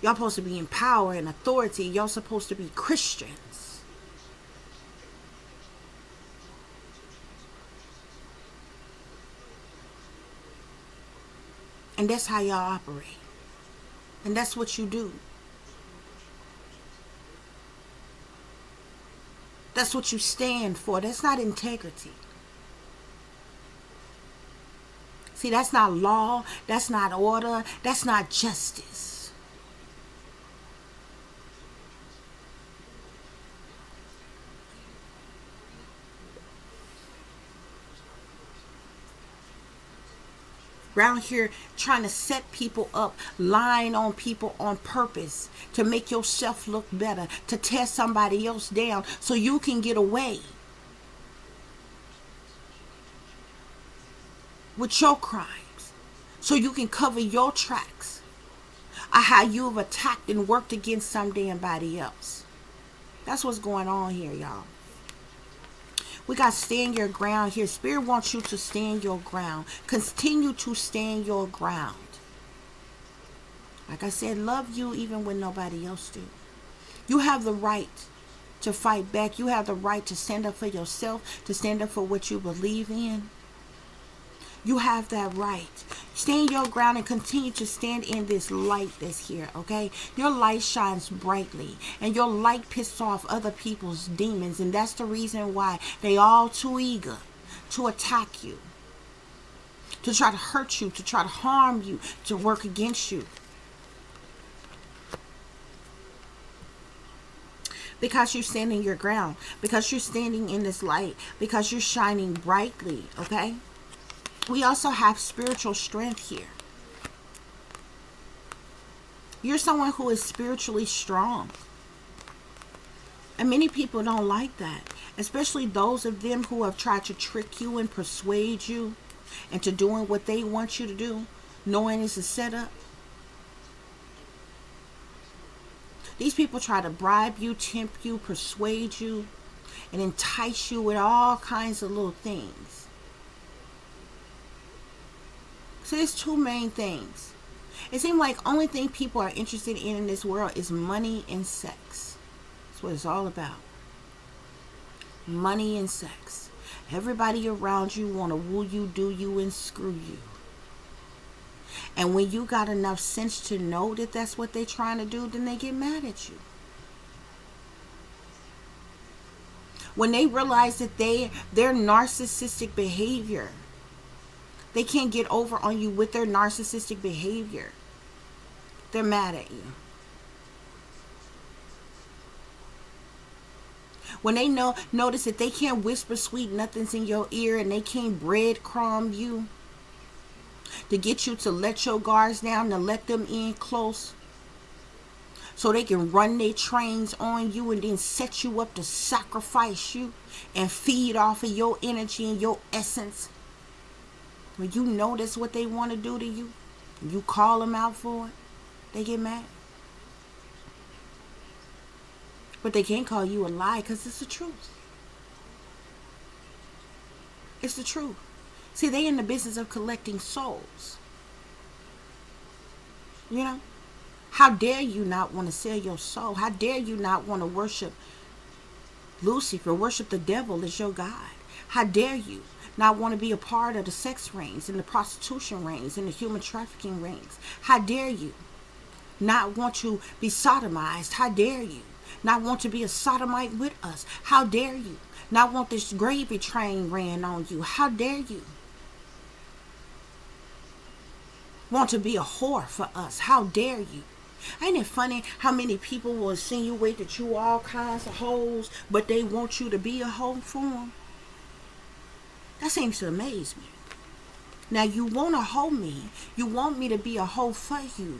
Y'all supposed to be in power and authority. Y'all supposed to be Christians. And that's how y'all operate. And that's what you do. That's what you stand for. That's not integrity. See, that's not law. That's not order. That's not justice. Around here trying to set people up, lying on people on purpose to make yourself look better, to tear somebody else down so you can get away with your crimes, so you can cover your tracks of how you've attacked and worked against some damn body else. That's what's going on here, y'all. We got to stand your ground here. Spirit wants you to stand your ground. Continue to stand your ground. Like I said, love you even when nobody else do. You have the right to fight back. You have the right to stand up for yourself, to stand up for what you believe in. You have that right. Stand your ground and continue to stand in this light that's here, okay? Your light shines brightly, and your light pisses off other people's demons, and that's the reason why they all too eager to attack you, to try to hurt you, to try to harm you, to work against you. Because you're standing your ground, because you're standing in this light, because you're shining brightly, okay? We also have spiritual strength here. You're someone who is spiritually strong. And many people don't like that. Especially those of them who have tried to trick you and persuade you into doing what they want you to do, knowing it's a setup. These people try to bribe you, tempt you, persuade you, and entice you with all kinds of little things. So there's two main things. It seems like only thing people are interested in this world is money and sex. That's what it's all about. Money and sex. Everybody around you want to woo you, do you, and screw you. And when you got enough sense to know that that's what they're trying to do, then they get mad at you. When they realize that their narcissistic behavior, they can't get over on you with their narcissistic behavior, they're mad at you. When they notice that they can't whisper sweet nothings in your ear, and they can't breadcrumb you to get you to let your guards down, to let them in close, so they can run their trains on you and then set you up to sacrifice you and feed off of your energy and your essence. When you know that's what they want to do to you, you call them out for it, they get mad. But they can't call you a lie because it's the truth. It's the truth. See, they in the business of collecting souls. You know? How dare you not want to sell your soul? How dare you not want to worship Lucifer, worship the devil as your God? How dare you not want to be a part of the sex rings and the prostitution rings and the human trafficking rings? How dare you not want to be sodomized? How dare you not want to be a sodomite with us? How dare you not want this gravy train ran on you? How dare you want to be a whore for us? How dare you? Ain't it funny how many people will insinuate that you all kinds of hoes, but they want you to be a hoe for them? That seems to amaze me. Now, you want to hoe me. You want me to be a hoe for you.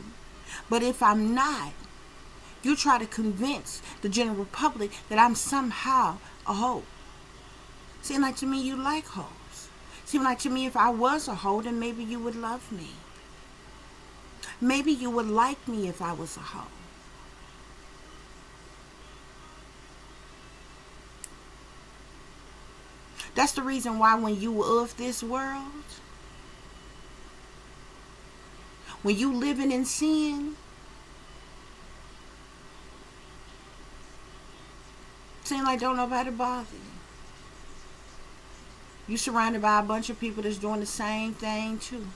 But if I'm not, you try to convince the general public that I'm somehow a hoe. Seems like to me you like hoes. Seems like to me if I was a hoe, then maybe you would love me. Maybe you would like me if I was a hoe. That's the reason why when you of this world, when you living in sin, seems like don't nobody bother you. You surrounded by a bunch of people that's doing the same thing too.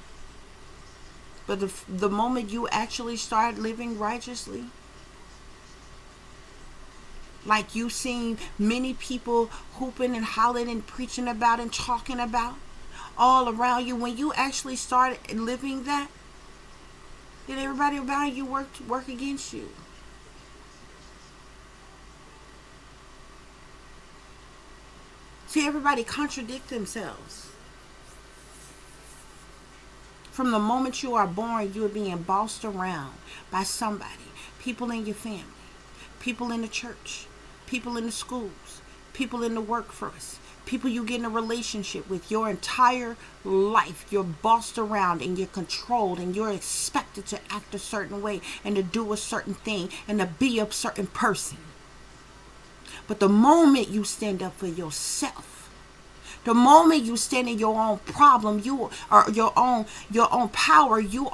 But the moment you actually start living righteously, like you seen many people hooping and hollering and preaching about and talking about all around you, when you actually start living that, then everybody around you work against you. See, everybody contradict themselves. From the moment you are born, you are being bossed around by somebody. People in your family, people in the church, people in the schools, people in the workforce, people you get in a relationship with. Your entire life, you're bossed around and you're controlled and you're expected to act a certain way and to do a certain thing and to be a certain person. But the moment you stand up for yourself, the moment you stand in your own problem, you are your own power, you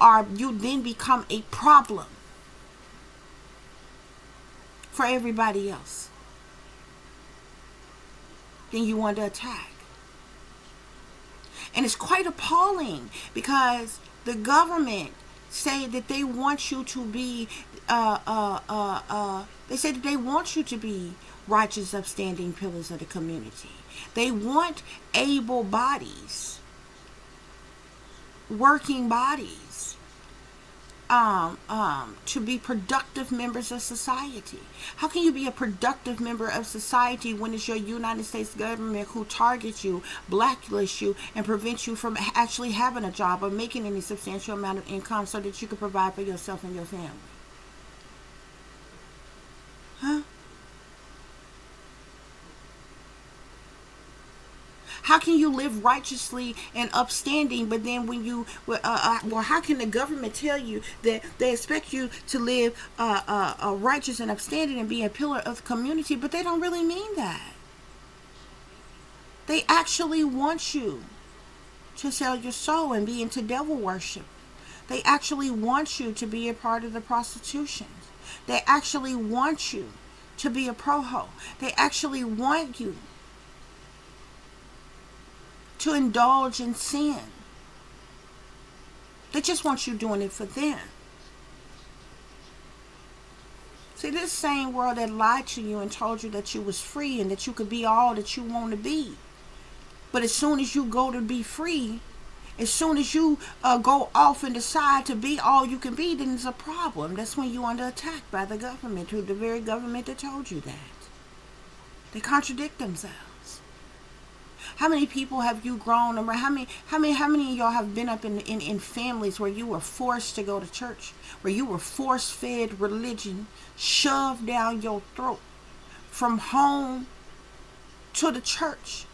then become a problem for everybody else. Then you want to attack. And it's quite appalling because the government say that they want you to be they say that they want you to be righteous, upstanding pillars of the community. They want able bodies, working bodies, to be productive members of society. How can you be a productive member of society when it's your United States government who targets you, blacklists you, and prevents you from actually having a job or making any substantial amount of income so that you can provide for yourself and your family? Huh? How can you live righteously and upstanding, but then when you, how can the government tell you that they expect you to live righteous and upstanding and be a pillar of the community, but they don't really mean that. They actually want you to sell your soul and be into devil worship. They actually want you to be a part of the prostitution. They actually want you to be a pro-ho. They actually want you to indulge in sin. They just want you doing it for them. See, this same world that lied to you and told you that you was free and that you could be all that you want to be. But as soon as you go to be free, as soon as you go off and decide to be all you can be, then it's a problem. That's when you're under attack by the government, the very government that told you that. They contradict themselves. How many people have you grown around? How many of y'all have been up in families where you were forced to go to church, where you were force-fed religion, shoved down your throat from home to the church,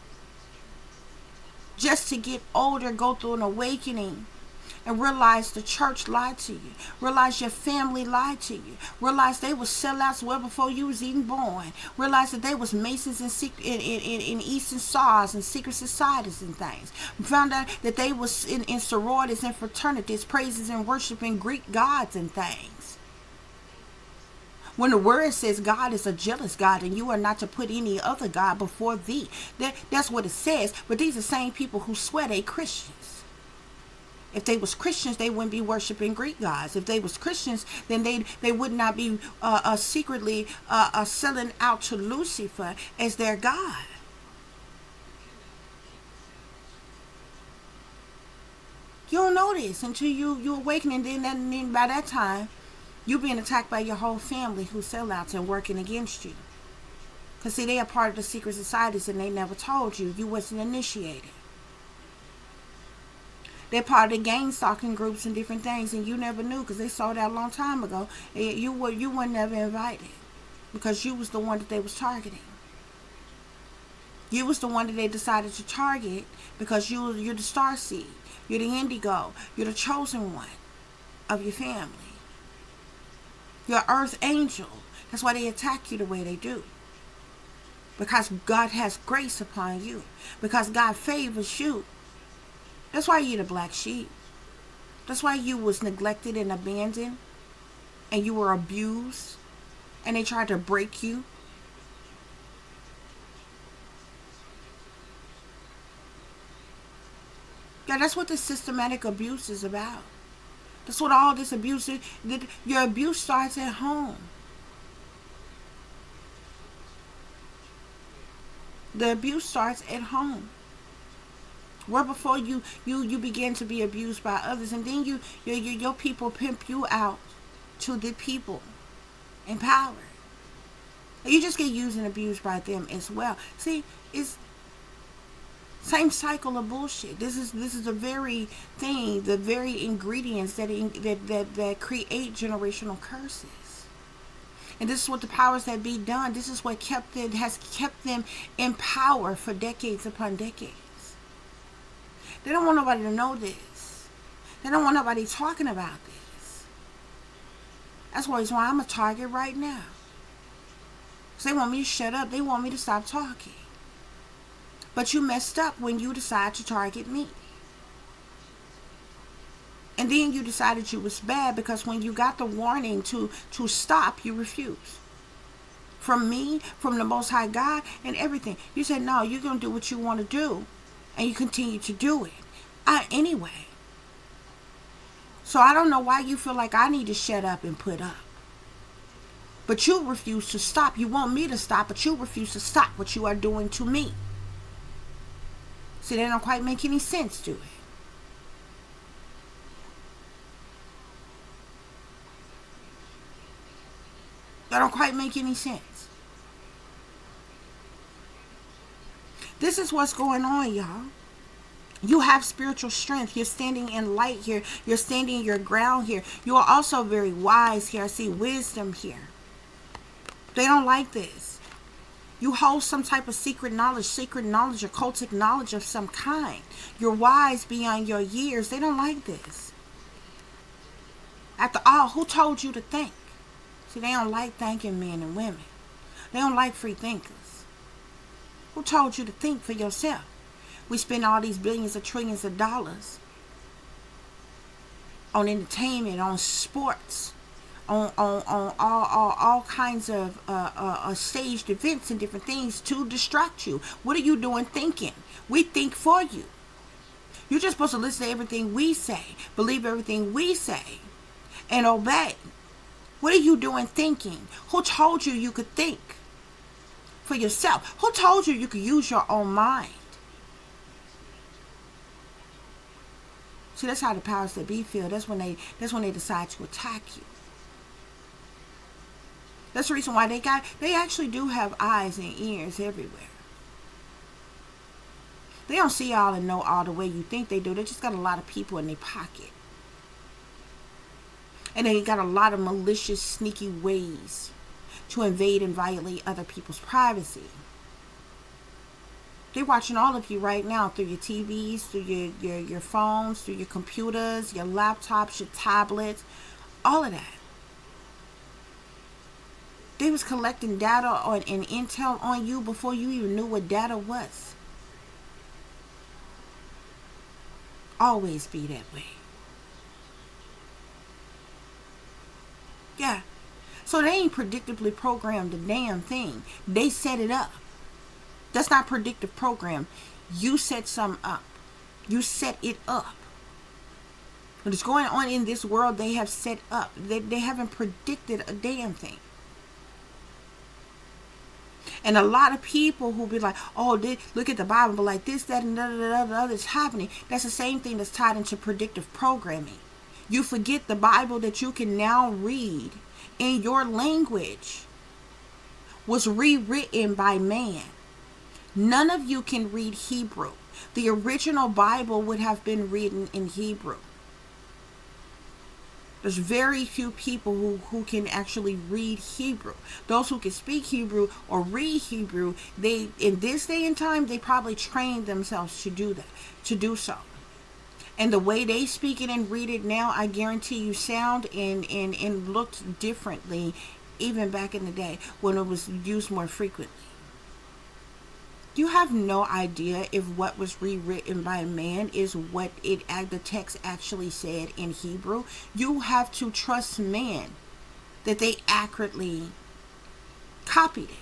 just to get older, go through an awakening, and realize the church lied to you, realize your family lied to you, realize they was sellouts well before you was even born, realize that they was Masons in Eastern SARS and secret societies and things, found out that they was in sororities and fraternities, praises and worshiping Greek gods and things. When the word says God is a jealous God and you are not to put any other God before thee, that's what it says. But these are the same people who swear they Christians. If they was Christians, they wouldn't be worshiping Greek gods. If they was Christians, then they would not be secretly selling out to Lucifer as their God. You don't know this until you awaken, and then by that time, you being attacked by your whole family who sellouts and working against you. Because see, they are part of the secret societies and they never told you. You wasn't initiated. They're part of the gang stalking groups and different things, and you never knew because they saw that a long time ago. You were never invited because you was the one that they was targeting. You was the one that they decided to target because you're the star seed. You're the indigo. You're the chosen one of your family. You're earth angel. That's why they attack you the way they do. Because God has grace upon you. Because God favors you. That's why you're the black sheep. That's why you was neglected and abandoned. And you were abused. And they tried to break you. Yeah, that's what the systematic abuse is about. That's what all this abuse is. Your abuse starts at home. The abuse starts at home. Where before you begin to be abused by others, and then your people pimp you out to the people in power. You just get used and abused by them as well. See, Same cycle of bullshit. This is the very thing, the very ingredients that create generational curses. And this is what the powers that be done. This is what has kept them in power for decades upon decades. They don't want nobody to know this. They don't want nobody talking about this. That's why I'm a target right now. Because they want me to shut up. They want me to stop talking. But you messed up when you decided to target me. And then you decided you was bad because when you got the warning to stop, you refused. From me, from the Most High God, and everything. You said, no, you're going to do what you want to do. And you continue to do it. Anyway. So I don't know why you feel like I need to shut up and put up. But you refuse to stop. You want me to stop, but you refuse to stop what you are doing to me. See, that don't quite make any sense, do it? That don't quite make any sense. This is what's going on, y'all. You have spiritual strength. You're standing in light here. You're standing your ground here. You are also very wise here. I see wisdom here. They don't like this. You hold some type of secret knowledge, occultic knowledge of some kind. You're wise beyond your years. They don't like this. After all, who told you to think? See, they don't like thinking men and women. They don't like free thinkers. Who told you to think for yourself? We spend all these billions or trillions of dollars on entertainment, on sports, on all kinds of staged events and different things to distract you. What are you doing thinking? We think for you. You're just supposed to listen to everything we say, believe everything we say, and obey. What are you doing thinking? Who told you you could think for yourself? Who told you you could use your own mind? See, that's how the powers that be feel. That's when they decide to attack you. That's the reason why they actually do have eyes and ears everywhere. They don't see all and know all the way you think they do. They just got a lot of people in their pocket. And they got a lot of malicious, sneaky ways to invade and violate other people's privacy. They're watching all of you right now through your TVs, through your phones, through your computers, your laptops, your tablets, all of that. They was collecting data and intel on you before you even knew what data was. Always be that way. Yeah. So they ain't predictably programmed a damn thing. They set it up. That's not predictive program. You set something up. You set it up. What is going on in this world, they have set up. They haven't predicted a damn thing. And a lot of people who be like, oh, look at the Bible, but like this, that, and the other is happening. That's the same thing that's tied into predictive programming. You forget the Bible that you can now read in your language was rewritten by man. None of you can read Hebrew. The original Bible would have been written in Hebrew. There's very few people who can actually read Hebrew. Those who can speak Hebrew or read Hebrew, they in this day and time, they probably trained themselves to do that, to do so. And the way they speak it and read it now, I guarantee you sound and looked differently even back in the day when it was used more frequently. You have no idea if what was rewritten by man is what the text actually said in Hebrew. You have to trust man that they accurately copied it.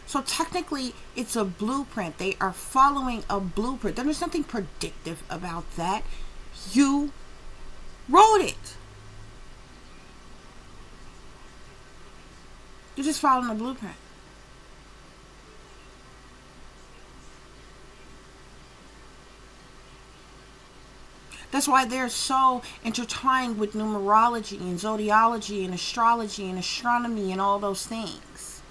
So technically, it's a blueprint. They are following a blueprint. There's nothing predictive about that. You wrote it. You're just following a blueprint. That's why they're so intertwined with numerology and zodiology and astrology and astronomy and all those things.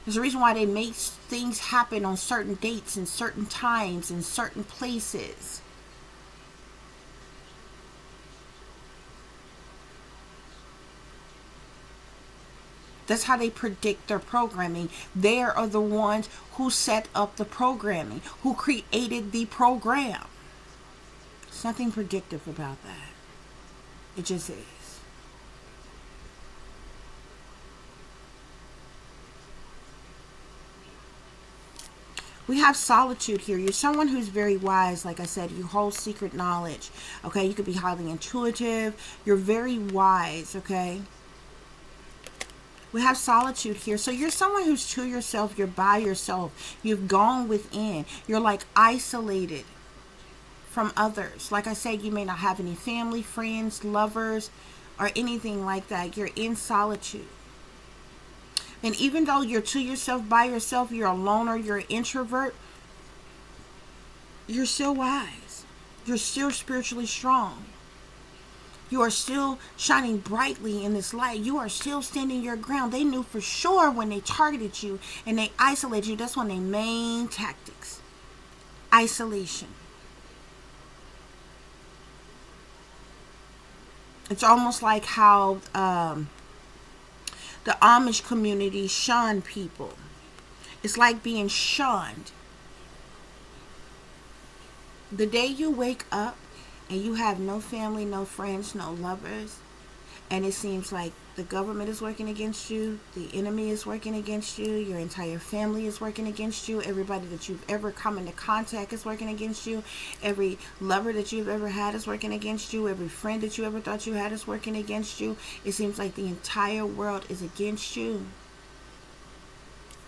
There's a reason why they make things happen on certain dates and certain times and certain places. That's how they predict their programming. They are the ones who set up the programming, who created the program. There's nothing predictive about that. It just is. We have solitude here. You're someone who's very wise. Like I said, you hold secret knowledge. Okay, you could be highly intuitive. You're very wise. Okay. We have solitude here. So you're someone who's to yourself. You're by yourself. You've gone within. You're like isolated from others. Like I said, you may not have any family, friends, lovers, or anything like that. You're in solitude. And even though you're to yourself, by yourself, you're a loner, you're an introvert, you're still wise. You're still spiritually strong. You are still shining brightly in this light. You are still standing your ground. They knew for sure when they targeted you and they isolated you. That's one of their main tactics. Isolation. It's almost like how the Amish community shun people. It's like being shunned. The day you wake up and you have no family, no friends, no lovers, and it seems like the government is working against you, the enemy is working against you, your entire family is working against you, everybody that you've ever come into contact is working against you, every lover that you've ever had is working against you, every friend that you ever thought you had is working against you. It seems like the entire world is against you.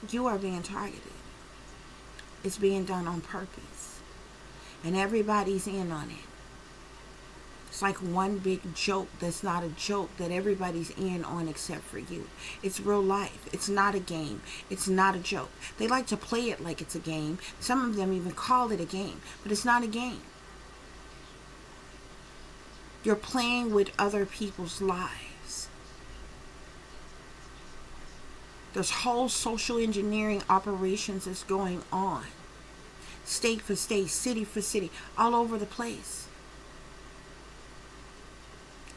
You are being targeted. It's being done on purpose. And everybody's in on it. It's like one big joke that's not a joke that everybody's in on except for you. It's real life. It's not a game. It's not a joke. They like to play it like it's a game. Some of them even call it a game, but it's not a game. You're playing with other people's lives. There's whole social engineering operations that's going on. State for state, city for city, all over the place.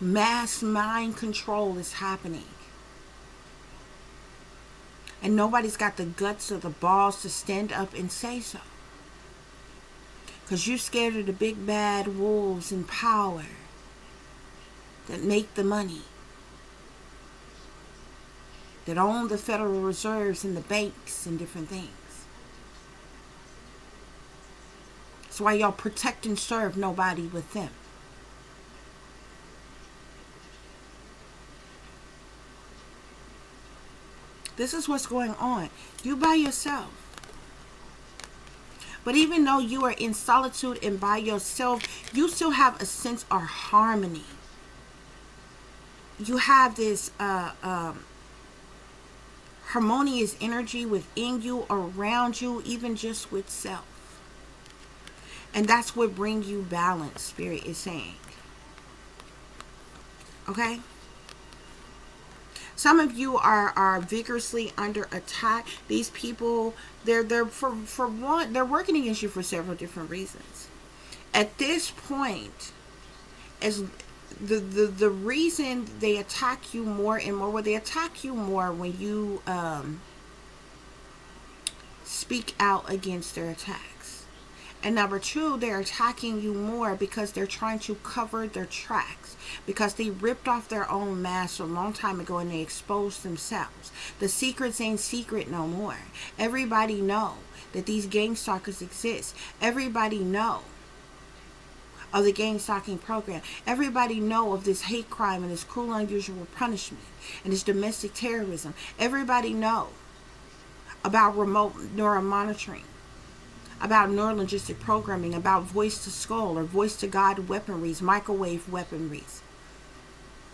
Mass mind control is happening. And nobody's got the guts or the balls to stand up and say so. Because you're scared of the big bad wolves in power that make the money, that own the Federal Reserves and the banks and different things. That's why y'all protect and serve nobody with them. This is what's going on. You by yourself. But even though you are in solitude and by yourself, you still have a sense of harmony. You have this harmonious energy within you, around you, even just with self. And that's what brings you balance, Spirit is saying. Okay? Some of you are vigorously under attack. These people, they're for one, they're working against you for several different reasons. At this point, as the reason they attack you more and more, well, they attack you more when you speak out against their attacks. And number two, they're attacking you more because they're trying to cover their tracks. Because they ripped off their own mask a long time ago and they exposed themselves. The secrets ain't secret no more. Everybody know that these gang stalkers exist. Everybody know of the gang stalking program. Everybody know of this hate crime and this cruel unusual punishment and this domestic terrorism. Everybody know about remote neuromonitoring, about neurolinguistic programming, about voice to skull or voice to God weaponries, microwave weaponries.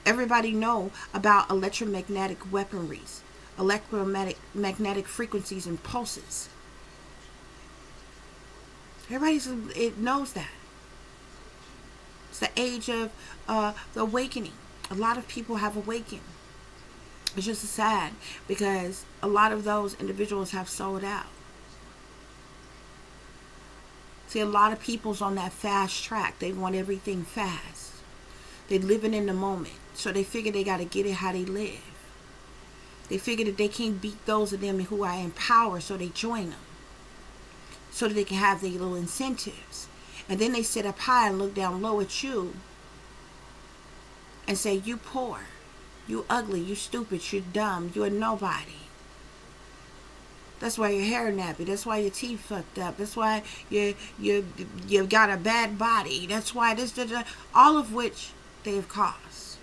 Everybody know about electromagnetic weaponries, electromagnetic frequencies and pulses. It knows that. It's the age of the awakening. A lot of people have awakened. It's just sad because a lot of those individuals have sold out. See, a lot of people's on that fast track. They want everything fast. They living in the moment. So they figure they got to get it how they live. They figure that they can't beat those of them who are in power, so they join them. So that they can have their little incentives. And then they sit up high and look down low at you and say, you poor, you ugly, you stupid, you dumb, you're nobody. That's why your hair nappy. That's why your teeth fucked up. That's why you got a bad body. That's why this, all of which they have caused.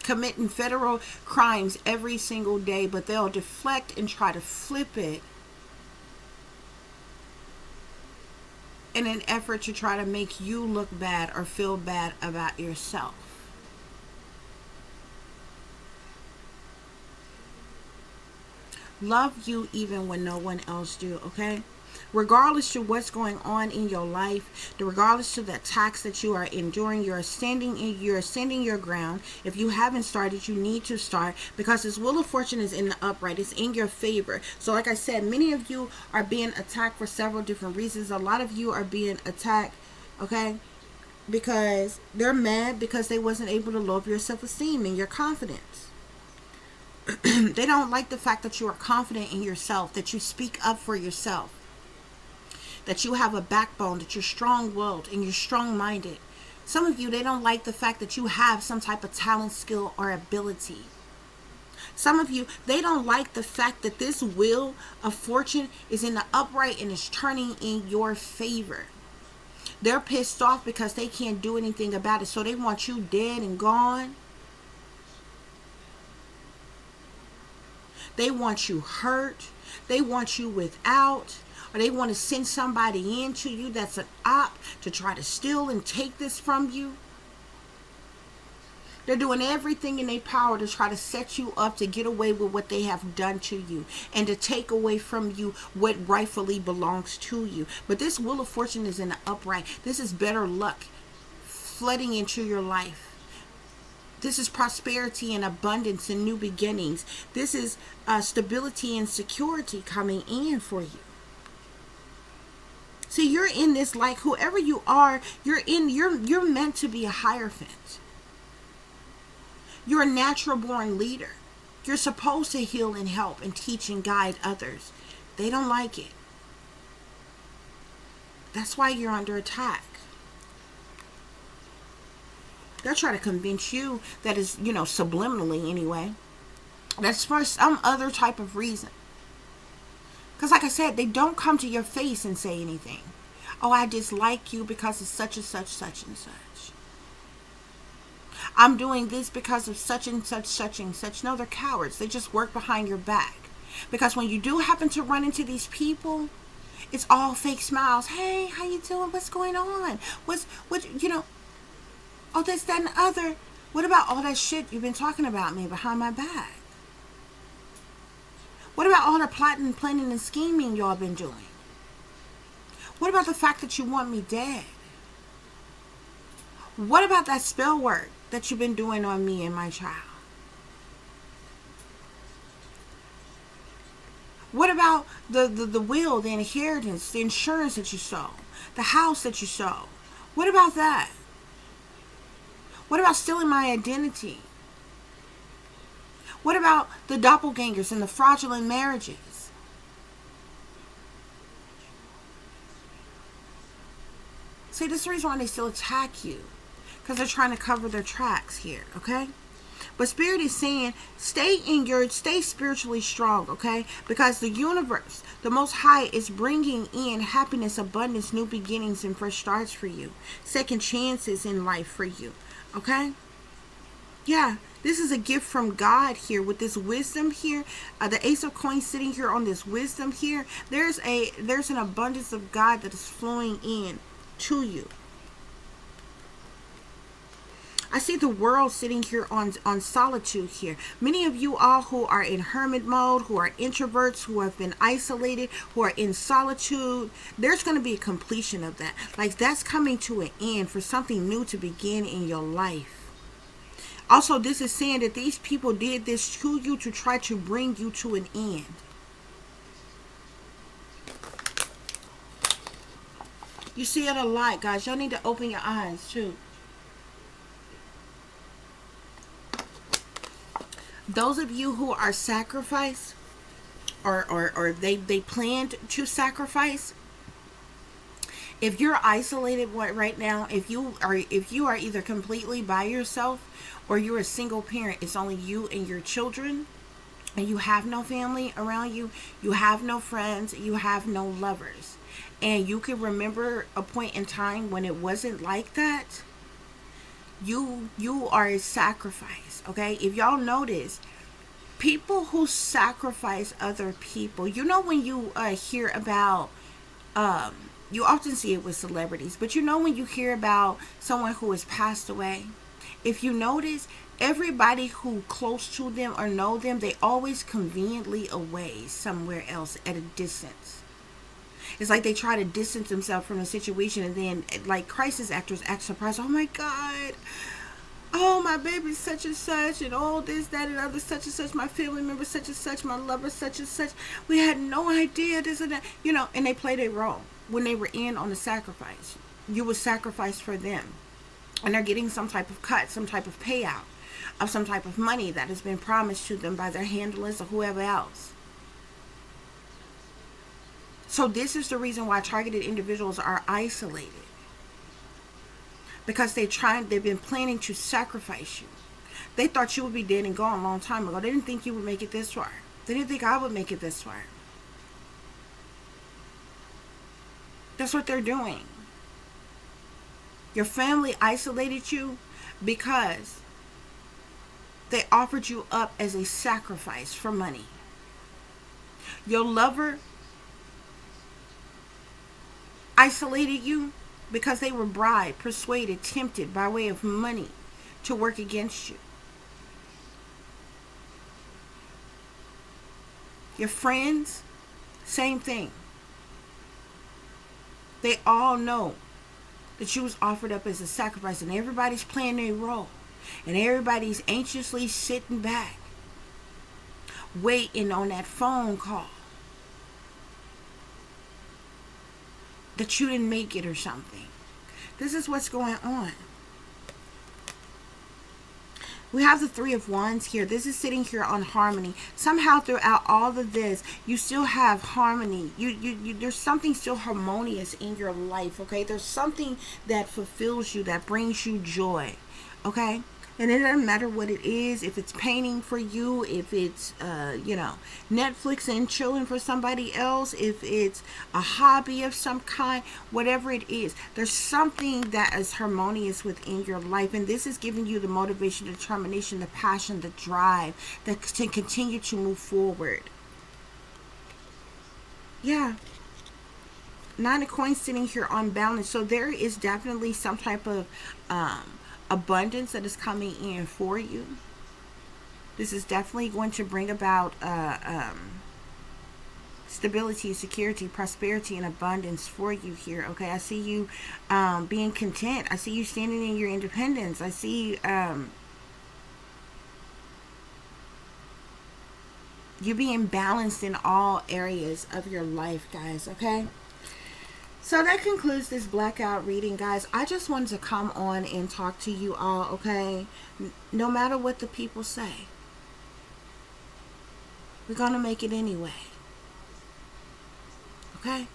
Committing federal crimes every single day, but they'll deflect and try to flip it in an effort to try to make you look bad or feel bad about yourself. Love you even when no one else do, okay? Regardless to what's going on in your life, regardless to the attacks that you are enduring, you're standing your ground. If you haven't started, you need to start, because this wheel of fortune is in the upright. It's in your favor. So like I said, many of you are being attacked for several different reasons. A lot of you are being attacked, okay, because they're mad because they wasn't able to lower your self-esteem and your confidence. They don't like the fact that you are confident in yourself, that you speak up for yourself, that you have a backbone, that you're strong-willed and you're strong-minded. Some of you, they don't like the fact that you have some type of talent, skill, or ability. Some of you, they don't like the fact that this wheel of fortune is in the upright and is turning in your favor. They're pissed off because they can't do anything about it, so they want you dead and gone. They want you hurt. They want you without. Or they want to send somebody in to you that's an op to try to steal and take this from you. They're doing everything in their power to try to set you up to get away with what they have done to you and to take away from you what rightfully belongs to you. But this wheel of fortune is in the upright. This is better luck flooding into your life. This is prosperity and abundance and new beginnings. This is stability and security coming in for you. See, you're in this, like, whoever you are, you're meant to be a hierophant. You're a natural born leader. You're supposed to heal and help and teach and guide others. They don't like it. That's why you're under attack. They're trying to convince you that is, subliminally anyway, that's for some other type of reason. Because like I said, they don't come to your face and say anything. Oh, I dislike you because of such and such, such and such. I'm doing this because of such and such, such and such. No, they're cowards. They just work behind your back. Because when you do happen to run into these people, it's all fake smiles. Hey, how you doing? What's going on? Oh, this, that, and the other. What about all that shit you've been talking about me behind my back? What about all the plotting, planning, and scheming y'all been doing? What about the fact that you want me dead? What about that spell work that you've been doing on me and my child? What about the will, the inheritance, the insurance that you sold, the house that you sold? What about that? What about stealing my identity? What about the doppelgangers and the fraudulent marriages? See, this is the reason why they still attack you. Because they're trying to cover their tracks here, okay? But Spirit is saying, stay spiritually strong, okay? Because the universe, the Most High, is bringing in happiness, abundance, new beginnings, and fresh starts for you. Second chances in life for you, okay? Yeah, this is a gift from God here with this wisdom here. The Ace of Coins sitting here on this wisdom here. There's an abundance of God that is flowing in to you. I see the world sitting here on solitude here. Many of you all who are in hermit mode, who are introverts, who have been isolated, who are in solitude, there's going to be a completion of that. Like that's coming to an end for something new to begin in your life. Also, this is saying that these people did this to you to try to bring you to an end. You see it a lot, guys. Y'all need to open your eyes, too. Those of you who are sacrificed, or they planned to sacrifice, if you're isolated right now, if you are either completely by yourself or you're a single parent, it's only you and your children, and you have no family around you, you have no friends, you have no lovers, and you can remember a point in time when it wasn't like that, you are a sacrifice. Okay, if y'all notice, people who sacrifice other people, you know, when you hear about you often see it with celebrities, but you know, when you hear about someone who has passed away, if you notice, everybody who close to them or know them, they always conveniently away somewhere else at a distance. It's like they try to distance themselves from the situation, and then like crisis actors act surprised. Oh my God, oh my baby such and such, and all this, that, and other, such and such, my family member such and such, my lover such and such, we had no idea this and that, you know, and they play their role when they were in on the sacrifice. You were sacrificed for them, and they're getting some type of cut, some type of payout of some type of money that has been promised to them by their handlers or whoever else. So this is the reason why targeted individuals are isolated, because they've been planning to sacrifice you. They thought you would be dead and gone a long time ago. They didn't think you would make it this far. They didn't think I would make it this far. That's what they're doing. Your family isolated you because they offered you up as a sacrifice for money. Your lover isolated you because they were bribed, persuaded, tempted by way of money to work against you. Your friends, same thing. They all know that you was offered up as a sacrifice, and everybody's playing their role, and everybody's anxiously sitting back, waiting on that phone call that you didn't make it or something. This is what's going on. We have the Three of Wands here. This is sitting here on harmony. Somehow throughout all of this, you still have harmony. There's something still harmonious in your life, okay? There's something that fulfills you, that brings you joy, okay? And it doesn't matter what it is, if it's painting for you, if it's, Netflix and chilling for somebody else, if it's a hobby of some kind, whatever it is, there's something that is harmonious within your life. And this is giving you the motivation, the determination, the passion, the drive that to continue to move forward. Yeah. Nine of Coins sitting here on balance. So there is definitely some type of abundance that is coming in for you. This is definitely going to bring about stability, security, prosperity, and abundance for you here. Okay, I see you being content. I see you standing in your independence. I see you being balanced in all areas of your life, guys. Okay. So that concludes this blackout reading, guys. I just wanted to come on and talk to you all, okay? No matter what the people say, we're going to make it anyway. Okay?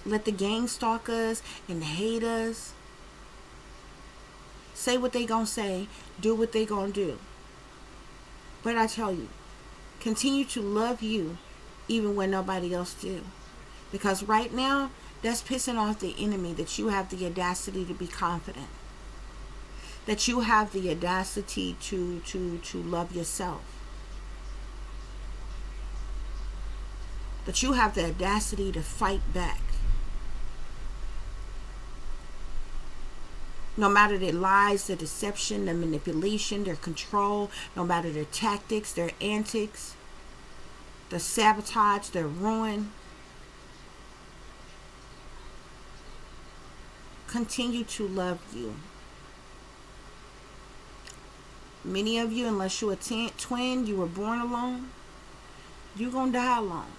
Let the gang stalk us and hate us. Say what they going to say. Do what they going to do. But I tell you, continue to love you even when nobody else do, because right now that's pissing off the enemy, that you have the audacity to be confident, that you have the audacity to love yourself, that you have the audacity to fight back. No matter their lies, their deception, their manipulation, their control, no matter their tactics, their antics, their sabotage, their ruin, continue to love you. Many of you, unless you're a twin, you were born alone, you're going to die alone.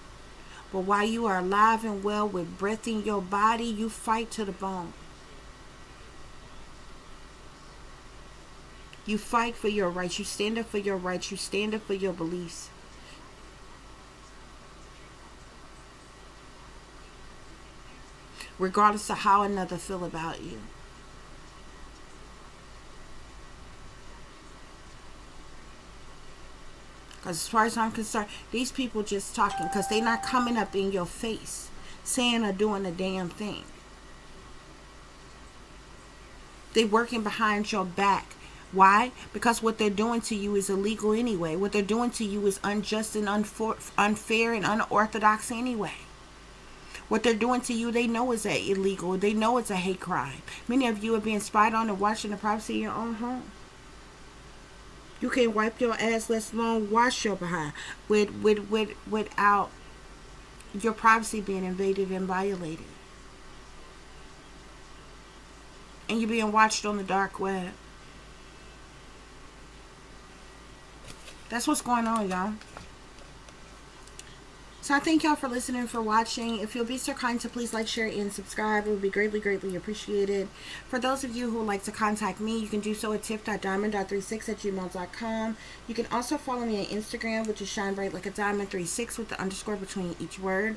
But while you are alive and well with breath in your body, you fight to the bone. You fight for your rights. You stand up for your rights. You stand up for your beliefs. Regardless of how another feel about you. Because as far as I'm concerned, these people just talking because they're not coming up in your face saying or doing a damn thing. They're working behind your back. Why? Because what they're doing to you is illegal anyway. What they're doing to you is unjust and unfair and unorthodox anyway. What they're doing to you, they know is illegal. They know it's a hate crime. Many of you are being spied on and watching the privacy of your own home. You can't wipe your ass, let alone wash your behind without your privacy being invaded and violated. And you're being watched on the dark web. That's what's going on, y'all. So I thank y'all for listening, for watching. If you'll be so kind to please like, share, and subscribe, it would be greatly, greatly appreciated. For those of you who would like to contact me, you can do so at tiff.diamond.36@gmail.com. You can also follow me on Instagram, which is shine bright like a diamond 36 with the underscore between each word.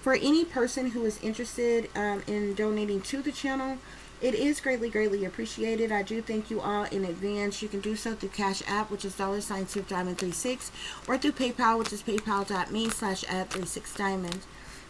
For any person who is interested in donating to the channel, it is greatly, greatly appreciated. I do thank you all in advance. You can do so through CASHAPP, which is $tiff.diamond36, or through PayPal, which is paypal.me/@36diamond.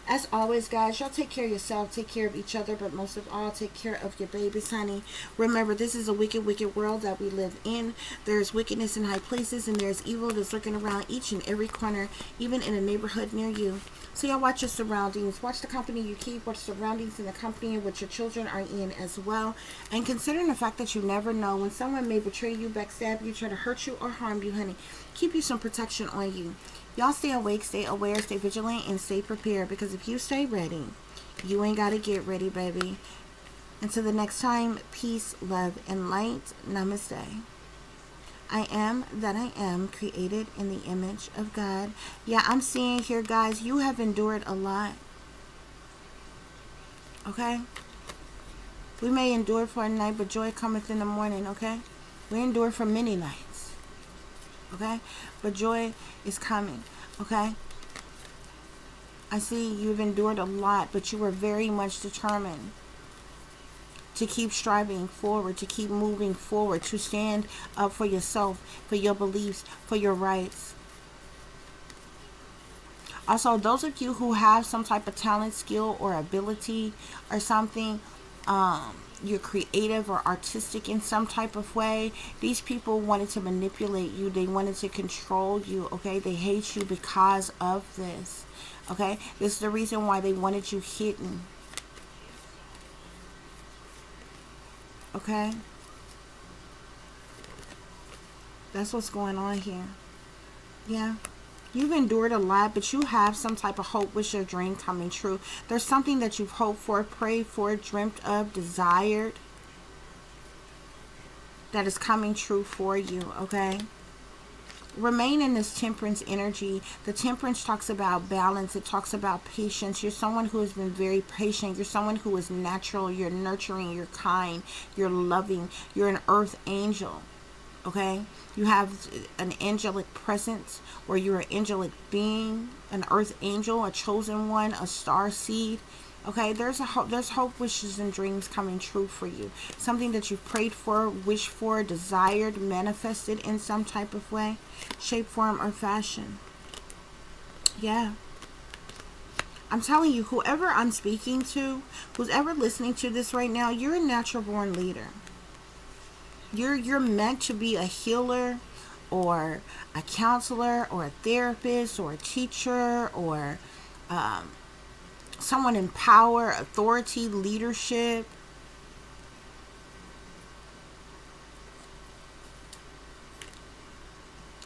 As always, guys, y'all take care of yourself, take care of each other, but most of all, take care of your babies, honey. Remember, this is a wicked, wicked world that we live in. There's wickedness in high places, and there's evil that's lurking around each and every corner, even in a neighborhood near you. So y'all watch your surroundings. Watch the company you keep. Watch surroundings in the company in which your children are in as well. And considering the fact that you never know when someone may betray you, backstab you, try to hurt you, or harm you, honey, keep you some protection on you. Y'all stay awake, stay aware, stay vigilant, and stay prepared. Because if you stay ready, you ain't got to get ready, baby. Until the next time, peace, love, and light. Namaste. I am that I am, created in the image of God. Yeah, I'm seeing here, guys, you have endured a lot. Okay? We may endure for a night, but joy cometh in the morning, okay? We endure for many nights. Okay? But joy is coming, okay? I see you've endured a lot, but you were very much determined to keep striving forward, to keep moving forward, to stand up for yourself, for your beliefs, for your rights. Also, those of you who have some type of talent, skill, or ability or something, you're creative or artistic in some type of way, these people wanted to manipulate you. They wanted to control you, okay? They hate you because of this, okay? This is the reason why they wanted you hidden. Okay? That's what's going on here. Yeah. You've endured a lot, but you have some type of hope with your dream coming true. There's something that you've hoped for, prayed for, dreamt of, desired, that is coming true for you, okay? Remain in this temperance energy. The temperance talks about balance. It talks about patience. You're someone who has been very patient. You're someone who is natural. You're nurturing. You're kind. You're loving. You're an earth angel. Okay? You have an angelic presence, or you're an angelic being, an earth angel, a chosen one, a star seed. Okay, there's hope, wishes, and dreams coming true for you. Something that you've prayed for, wished for, desired, manifested in some type of way, shape, form, or fashion. Yeah. I'm telling you, whoever I'm speaking to, who's ever listening to this right now, you're a natural born leader. You're meant to be a healer, or a counselor, or a therapist, or a teacher, or someone in power, authority, leadership.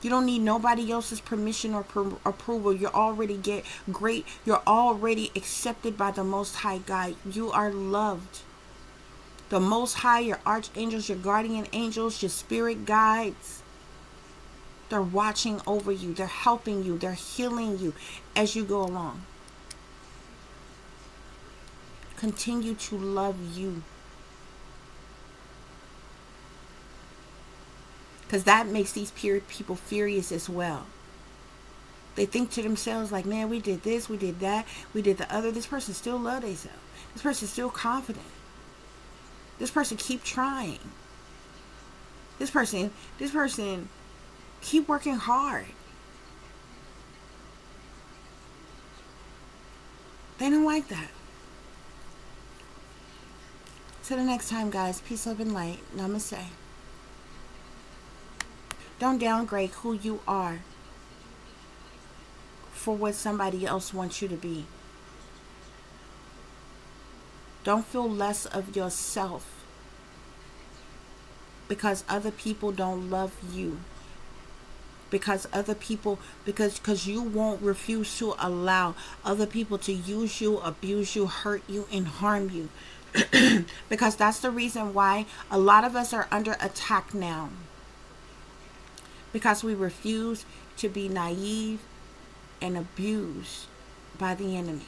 You don't need nobody else's permission or approval. You're already great. You're already accepted by the Most High God. You are loved. The Most High, your archangels, your guardian angels, your spirit guides, they're watching over you. They're helping you. They're healing you as you go along. Continue to love you. Because that makes these people furious as well. They think to themselves like, man, we did this, we did that, we did the other. This person still loves themselves. This person's still confident. This person keep trying. This person keep working hard. They don't like that. Till the next time, guys. Peace, love, and light. Namaste. Don't downgrade who you are for what somebody else wants you to be. Don't feel less of yourself because other people don't love you. Because you won't refuse to allow other people to use you, abuse you, hurt you, and harm you. Because that's the reason why a lot of us are under attack now. Because we refuse to be naive and abused by the enemy.